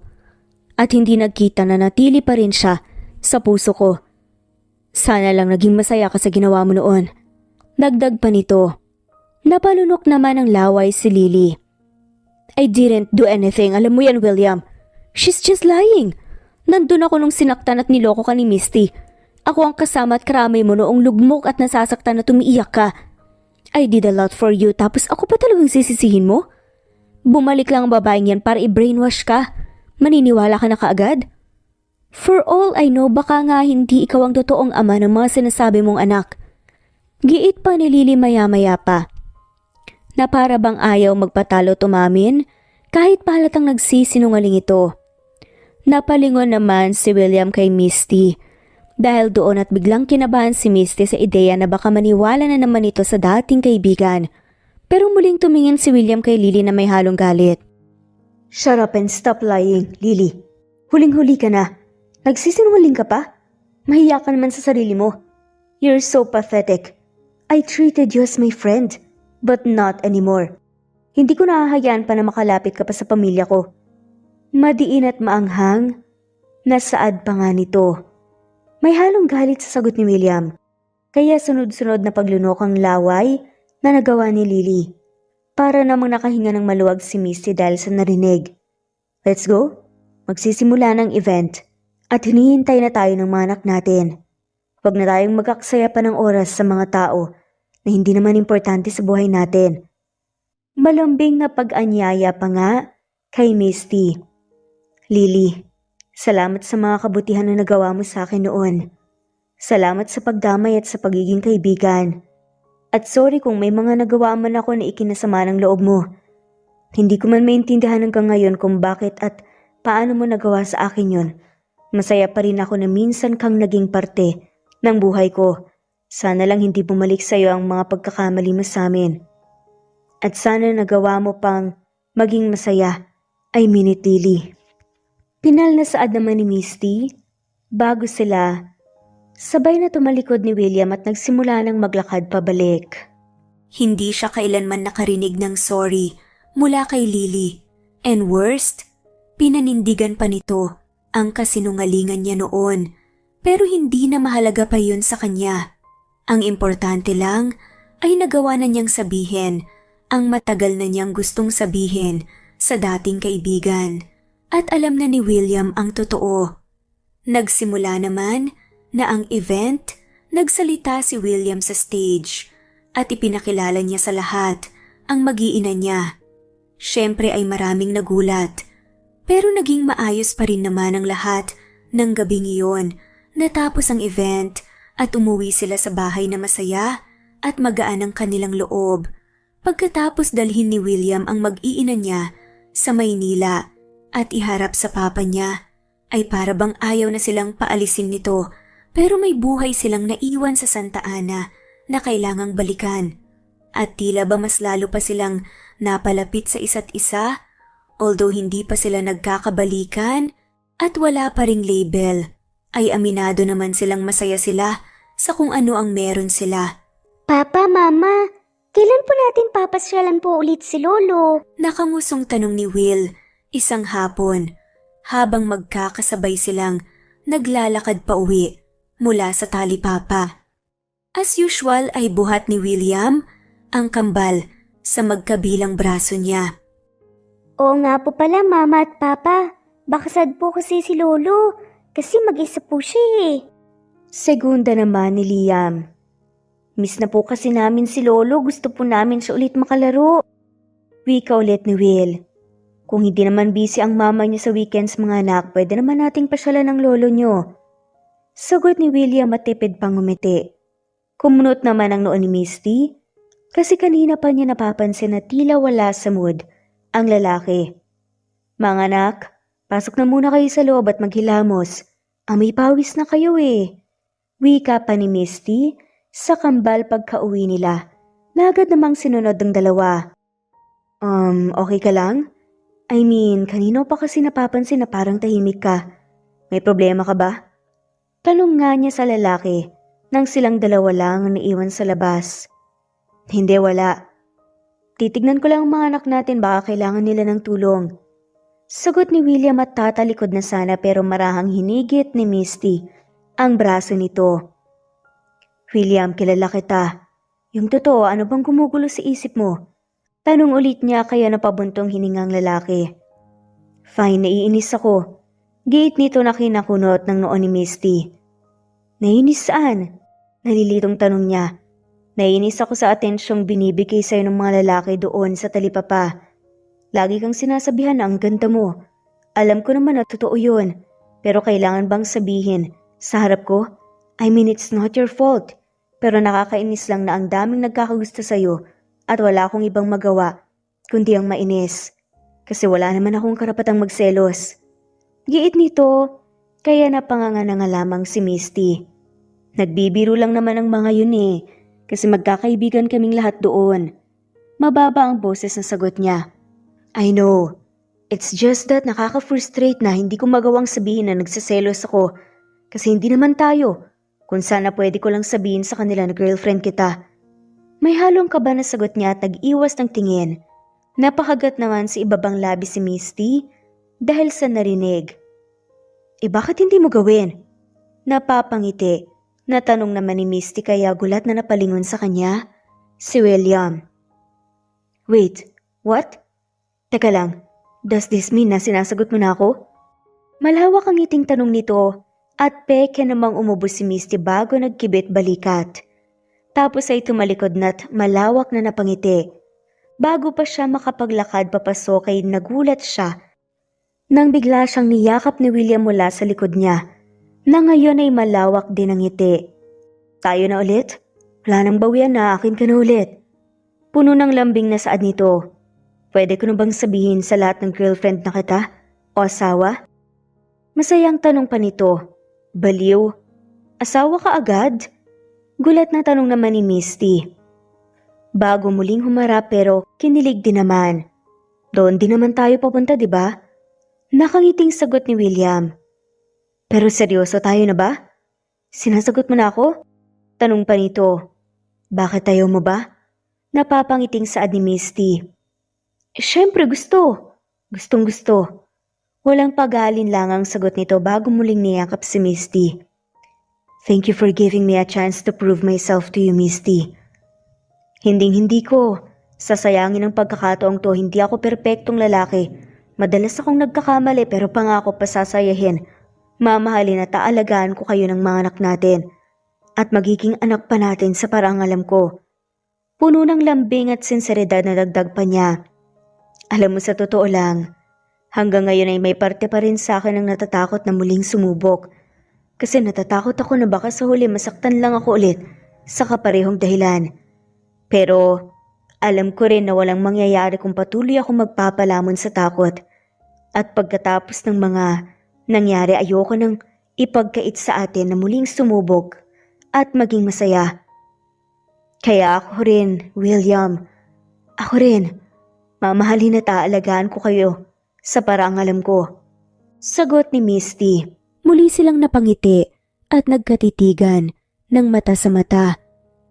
at hindi nagkita na natili pa rin siya sa puso ko. Sana lang naging masaya ka sa ginawa mo noon. Dagdag pa nito. Napalunok naman ang laway si Lily. I didn't do anything. Alam mo yan, William. She's just lying. Nandun ako nung sinaktan at niloko ka ni Misty. Ako ang kasama at karamay mo noong lugmok at nasasaktan na tumiiyak ka. I did a lot for you tapos ako pa talagang sisisihin mo? Bumalik lang ang babaeng yan para i-brainwash ka. Maniniwala ka na kaagad? For all I know, baka nga hindi ikaw ang totoong ama ng mga sinasabi mong anak. Giit pa ni Lily maya-maya pa. na para bang ayaw magpatalo tumamin kahit pahalatang nagsisinungaling ito. Napalingon naman si William kay Misty dahil doon at biglang kinabahan si Misty sa ideya na baka maniwala na naman ito sa dating kaibigan. Pero muling tumingin si William kay Lily na may halong galit. Shut up and stop lying, Lily. Huling-huli ka na. Nagsisinungaling ka pa? Mahiya ka naman sa sarili mo. You're so pathetic. I treated you as my friend, but not anymore. Hindi ko nahahayaan pa na makalapit ka pa sa pamilya ko. Madiin at maanghang, nasaad pa nga nito. May halong galit sa sagot ni William, kaya sunod-sunod na paglunok ang laway na nagawa ni Lily. Para namang nakahinga ng maluwag si Misty dahil sa narinig. Let's go? Magsisimula ng event at hinihintay na tayo ng mga anak natin. Huwag na tayong magaksaya pa ng oras sa mga tao na hindi naman importante sa buhay natin. Malambing na pag-anyaya pa nga kay Misty. Lily, salamat sa mga kabutihan na nagawa mo sa akin noon. Salamat sa pagdamay at sa pagiging kaibigan. At sorry kung may mga nagawa man ako na ikinasama ng loob mo. Hindi ko man maintindihan hanggang ngayon kung bakit at paano mo nagawa sa akin yun. Masaya pa rin ako na minsan kang naging parte ng buhay ko. Sana lang hindi bumalik sa'yo ang mga pagkakamali mo sa amin. At sana nagawa mo pang maging masaya. I mean it, Lily. Pinal na saad naman ni Misty. Bago sila, sabay na tumalikod ni William at nagsimula ng maglakad pabalik. Hindi siya kailanman nakarinig ng sorry mula kay Lily. And worst, pinanindigan pa nito ang kasinungalingan niya noon. Pero hindi na mahalaga pa yun sa kanya. Ang importante lang ay nagawa na niyang sabihin ang matagal na niyang gustong sabihin sa dating kaibigan. At alam na ni William ang totoo. Nagsimula naman na ang event, nagsalita si William sa stage at ipinakilala niya sa lahat ang mag-iina niya. Siyempre ay maraming nagulat, pero naging maayos pa rin naman ang lahat ng gabing iyon. Natapos ang event at umuwi sila sa bahay na masaya at magaan ang kanilang loob. Pagkatapos dalhin ni William ang mag-iina niya sa Maynila at iharap sa papa niya, ay para bang ayaw na silang paalisin nito, pero may buhay silang naiwan sa Santa Ana na kailangang balikan. At tila ba mas lalo pa silang napalapit sa isa't isa, although hindi pa sila nagkakabalikan at wala pa ring label, ay aminado naman silang masaya sila sa kung ano ang meron sila. Papa, Mama, kailan po natin papasyalan po ulit si Lolo? Nakangusong tanong ni Will isang hapon habang magkakasabay silang naglalakad pa uwi mula sa talipapa. As usual ay buhat ni William ang kambal sa magkabilang braso niya. Oo nga po pala, Mama at Papa. Bakasad po kasi si Lolo kasi mag-isa po siya eh. Segunda naman ni Liam. Miss na po kasi namin si Lolo, gusto po namin siya ulit makalaro. Wika ulit ni Will. Kung hindi naman busy ang mama niyo sa weekends mga anak, pwede naman nating pasyalan ng lolo niyo. Sagot ni William at tipid pang ngumiti. Kumunot naman ang noo ni Misty kasi kanina pa niya napapansin na tila wala sa mood ang lalaki. Mga anak, pasok na muna kayo sa loob at maghilamos. Amoy pawis na kayo eh. Wika pa ni Misty sa kambal pagka-uwi nila. Nagad namang sinunod ng dalawa. Okay ka lang? I mean, kanino pa kasi napapansin na parang tahimik ka? May problema ka ba? Tanong nga niya sa lalaki nang silang dalawa lang ang naiwan sa labas. Hindi, wala. Titignan ko lang ang mga anak natin, baka kailangan nila ng tulong. Sagot ni William at tatalikod na sana pero marahang hinigit ni Misty ang braso nito. William, kilala kita. Yung totoo, ano bang gumugulo sa isip mo? Tanong ulit niya kaya napabuntong hiningang lalaki. Fine, naiinis ako. Giit nito na kinakunot ng noo ni Misty. Naiinis saan? Nalilitong tanong niya. Naiinis ako sa atensyong binibigay sa'yo ng mga lalaki doon sa talipapa. Lagi kang sinasabihan na ang ganda mo. Alam ko naman na totoo yun. Pero kailangan bang sabihin sa harap ko? I mean, it's not your fault. Pero nakakainis lang na ang daming nagkakagusto sa'yo at wala akong ibang magawa kundi ang mainis kasi wala naman akong karapatang magselos. Giit nito, kaya napanganga lamang si Misty. Nagbibiro lang naman ang mga yun kasi magkakaibigan kaming lahat doon. Mababa ang boses na sagot niya. I know. It's just that nakaka-frustrate na hindi ko magawang sabihin na nagsiselos ako kasi hindi naman tayo. Kung sana pwede ko lang sabihin sa kanila na girlfriend kita. May halong kaba na sagot niya at nag-iwas ng tingin. Napakagat naman sa ibabang labi si Misty dahil sa narinig. Bakit hindi mo gawin? Napapangiti. Natanong naman ni Misty kaya gulat na napalingon sa kanya si William. Wait, what? Teka lang, does this mean na sinasagot mo na ako? Malawak ang ngiting tanong nito at peke namang umubos si Misty bago nagkibit balikat. Tapos ay tumalikod na't malawak na napangiti. Bago pa siya makapaglakad papasok ay nagulat siya nang bigla siyang niyakap ni William mula sa likod niya na ngayon ay malawak din ang ngiti. Tayo na ulit? Wala nang bawian na, akin ka na ulit. Puno ng lambing na saad nito. Pwede ko na bang sabihin sa lahat ng girlfriend na kita o asawa? Masayang tanong pa nito. Baliw? Asawa ka agad? Gulat na tanong naman ni Misty. Bago muling humarap pero kinilig din naman. Doon din naman tayo papunta, di ba? Nakangiting sagot ni William. Pero seryoso tayo na ba? Sinasagot mo na ako? Tanong pa nito. Bakit ayaw mo ba? Napapangiting saad ni Misty. Siyempre gusto. Gustong gusto. Walang pag-aalin lang ang sagot nito bago muling niyakap si Misty. Thank you for giving me a chance to prove myself to you, Misty. Hinding-hindi ko. Sasayangin ang pagkakataong to, hindi ako perpektong lalaki. Madalas akong nagkakamali pero pangako pasasayahin. Mamahalin at aalagaan ko kayo ng mga anak natin. At magiging anak pa natin sa parang alam ko. Puno ng lambing at sinseridad na dagdag pa niya. Alam mo sa totoo lang, hanggang ngayon ay may parte pa rin sa akin ang natatakot na muling sumubok. Kasi natatakot ako na baka sa huli masaktan lang ako ulit sa kaparehong dahilan. Pero alam ko rin na walang mangyayari kung patuloy ako magpapalamon sa takot. At pagkatapos ng mga nangyari ayoko nang ipagkait sa atin na muling sumubok at maging masaya. Kaya ako rin, William. Ako rin. Mamahalin at aalagaan ko kayo sa paraang alam ko. Sagot ni Misty. Muli silang napangiti at nagkatitigan ng mata sa mata.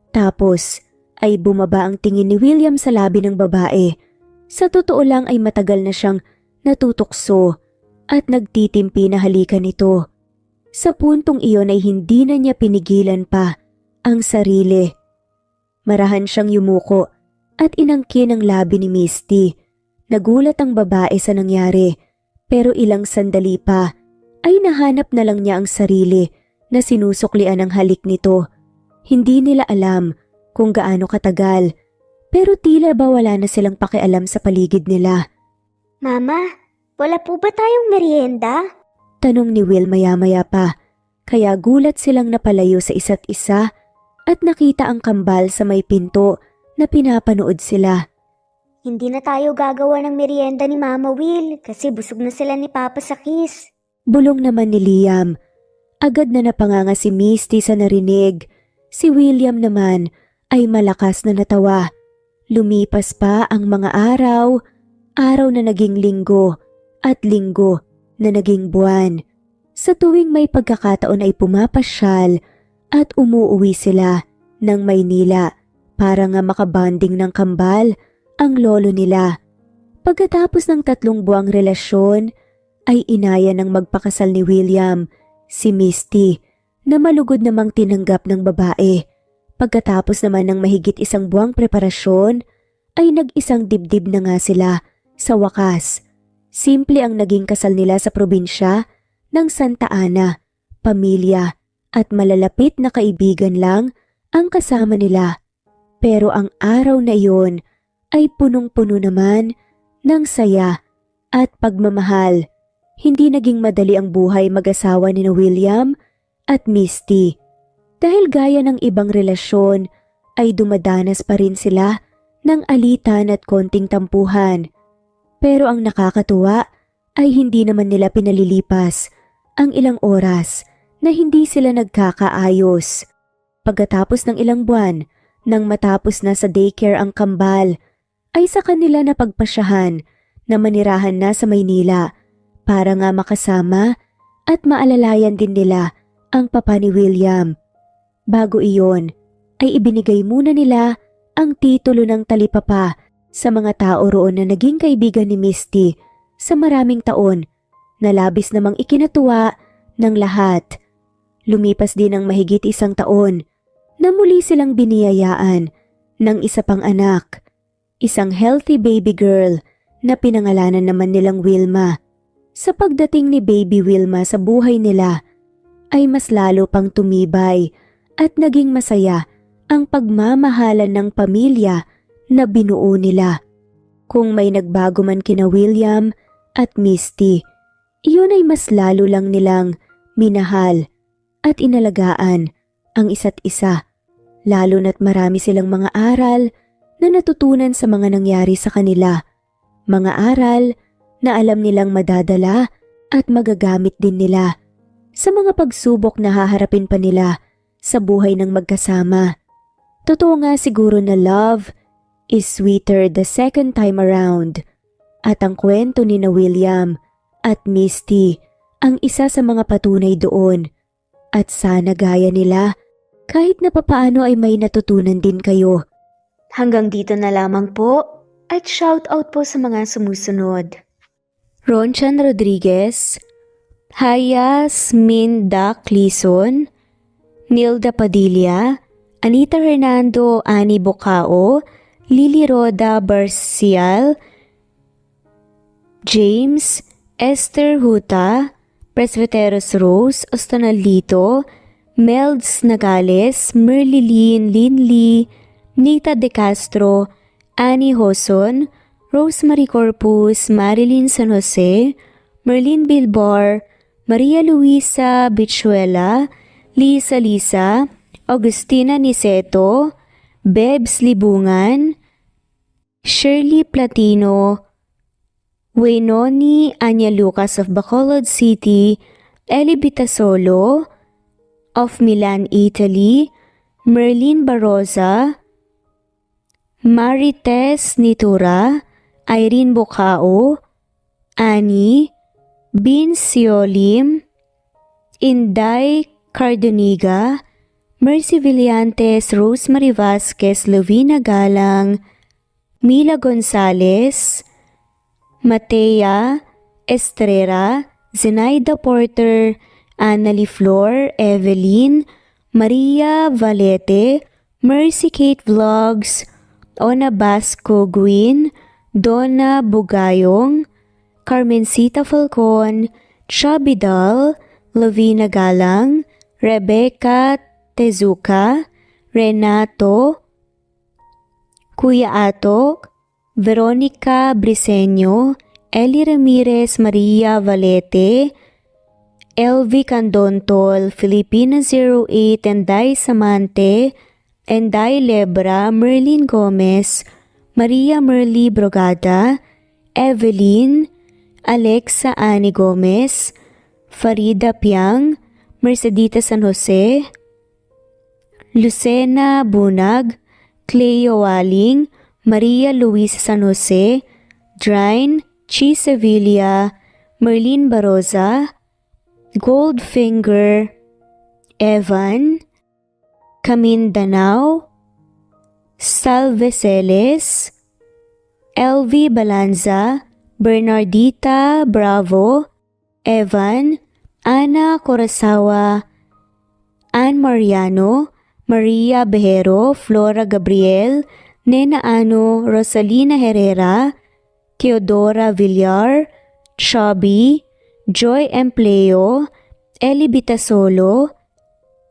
Tapos ay bumaba ang tingin ni William sa labi ng babae. Sa totoo lang ay matagal na siyang natutukso at nagtitimpi na halikan nito. Sa puntong iyon ay hindi na niya pinigilan pa ang sarili. Marahan siyang yumuko at inangkin ang labi ni Misty. Nagulat ang babae sa nangyari pero ilang sandali pa ay nahanap na lang niya ang sarili na sinusuklian ng halik nito. Hindi nila alam kung gaano katagal pero tila ba wala na silang pakialam sa paligid nila. Mama, wala po ba tayong merienda? Tanong ni Will maya-maya pa, kaya gulat silang napalayo sa isa't isa at nakita ang kambal sa may pinto na pinapanood sila. Hindi na tayo gagawa ng merienda ni Mama Will kasi busog na sila ni Papa sa kiss. Bulong naman ni Liam. Agad na napanganga si Misty sa narinig. Si William naman ay malakas na natawa. Lumipas pa ang mga araw na naging linggo at linggo na naging buwan. Sa tuwing may pagkakataon ay pumapasyal at umuuwi sila ng Maynila para nga makabanding ng kambal ang lolo nila. Pagkatapos ng 3 buwang relasyon ay inaya ng magpakasal ni William si Misty na malugod namang tinanggap ng babae. Pagkatapos naman ng mahigit 1 buwang preparasyon ay nag-isang dibdib na nga sila sa wakas. Simple ang naging kasal nila sa probinsya ng Santa Ana. Pamilya at malalapit na kaibigan lang ang kasama nila. Pero ang araw na iyon ay punong-puno naman ng saya at pagmamahal. Hindi naging madali ang buhay mag-asawa ni William at Misty. Dahil gaya ng ibang relasyon ay dumadanas pa rin sila ng alitan at konting tampuhan. Pero ang nakakatuwa ay hindi naman nila pinalilipas ang ilang oras na hindi sila nagkakaayos. Pagkatapos ng ilang buwan, nang matapos na sa daycare ang kambal, ay sa kanila napagpasyahan na manirahan na sa Maynila para nga makasama at maalalayan din nila ang papa ni William. Bago iyon, ay ibinigay muna nila ang titulo ng talipapa sa mga tao roon na naging kaibigan ni Misty sa maraming taon na labis namang ikinatuwa ng lahat. Lumipas din ang mahigit 1 taon na muli silang biniyayaan ng isa pang anak, isang healthy baby girl na pinangalanan naman nilang Wilma. Sa pagdating ni baby Wilma sa buhay nila, ay mas lalo pang tumibay at naging masaya ang pagmamahalan ng pamilya na binuo nila. Kung may nagbago man kina William at Misty, iyon ay mas lalo lang nilang minahal at inalagaan ang isa't isa, lalo na't marami silang mga aral na natutunan sa mga nangyari sa kanila. Mga aral na alam nilang madadala at magagamit din nila sa mga pagsubok na haharapin pa nila sa buhay ng magkasama. Totoo nga siguro na love is sweeter the second time around. At ang kwento ni na William at Misty ang isa sa mga patunay doon. At sana gaya nila, kahit na papaano ay may natutunan din kayo. Hanggang dito na lamang po at shout out po sa mga sumusunod. Ronchan Rodriguez, Hayas Minda Clison, Nilda Padilla, Anita Hernando Ani Bocao, Lily Roda Barcial, James, Esther Huta, Presbyteros Rose Ostonalito, Melds Nagales, Merlilyn Linley, Nita De Castro, Annie Hoson, Rosemary Corpus, Marilyn San Jose, Merlin Bilbar, Maria Luisa Bichuela, Lisa, Augustina Niceto, Bebs Libungan, Shirley Platino, Waynoni Anya Lucas of Bacolod City, Eli Bitasolo of Milan, Italy, Merlin Baroza, Marites Nitura, Irene Bocao, Annie, Bin Siolim, Inday Cardoniga, Mercy Villantes, Rosemary Vasquez, Lovina Galang, Mila Gonzalez, Matea Estrera, Zenaida Porter, Annalie Flor, Evelyn, Maria Valete, Mercy Kate Vlogs, Ona Basco Guin, Donna Bugayong, Carmencita Falcon, Chubby Doll, Lovina Galang, Rebecca Tezuka, Renato, Kuya Atok, Veronica Briseño, Eli Ramirez, Maria Valete, LV Candontol, Filipina 08, Enday Samante, Enday Lebra, Merlin Gomez, Maria Merly Brogada, Evelyn, Alexa Ani Gomez, Farida Piang, Mercedita San Jose, Lucena Bunag, Cleo Waling, Maria Luisa San Jose, Drine, Chi Sevilla, Merlin Baroza, Goldfinger, Evan, Camindanao, Salve Celes, LV Balanza, Bernardita Bravo, Evan, Ana Corazawa, Ann Mariano, Maria Behero, Flora Gabriel, Nena Ano, Rosalina Herrera, Teodora Villar, Chubby, Joy Empleo, Eli Bitasolo,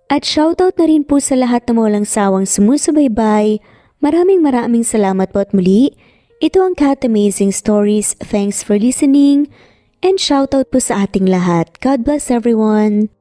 at shoutout na rin po sa lahat na walang sawang sumusubaybay. Maraming salamat po at muli. Ito ang Cat Amazing Stories. Thanks for listening and shoutout po sa ating lahat. God bless everyone.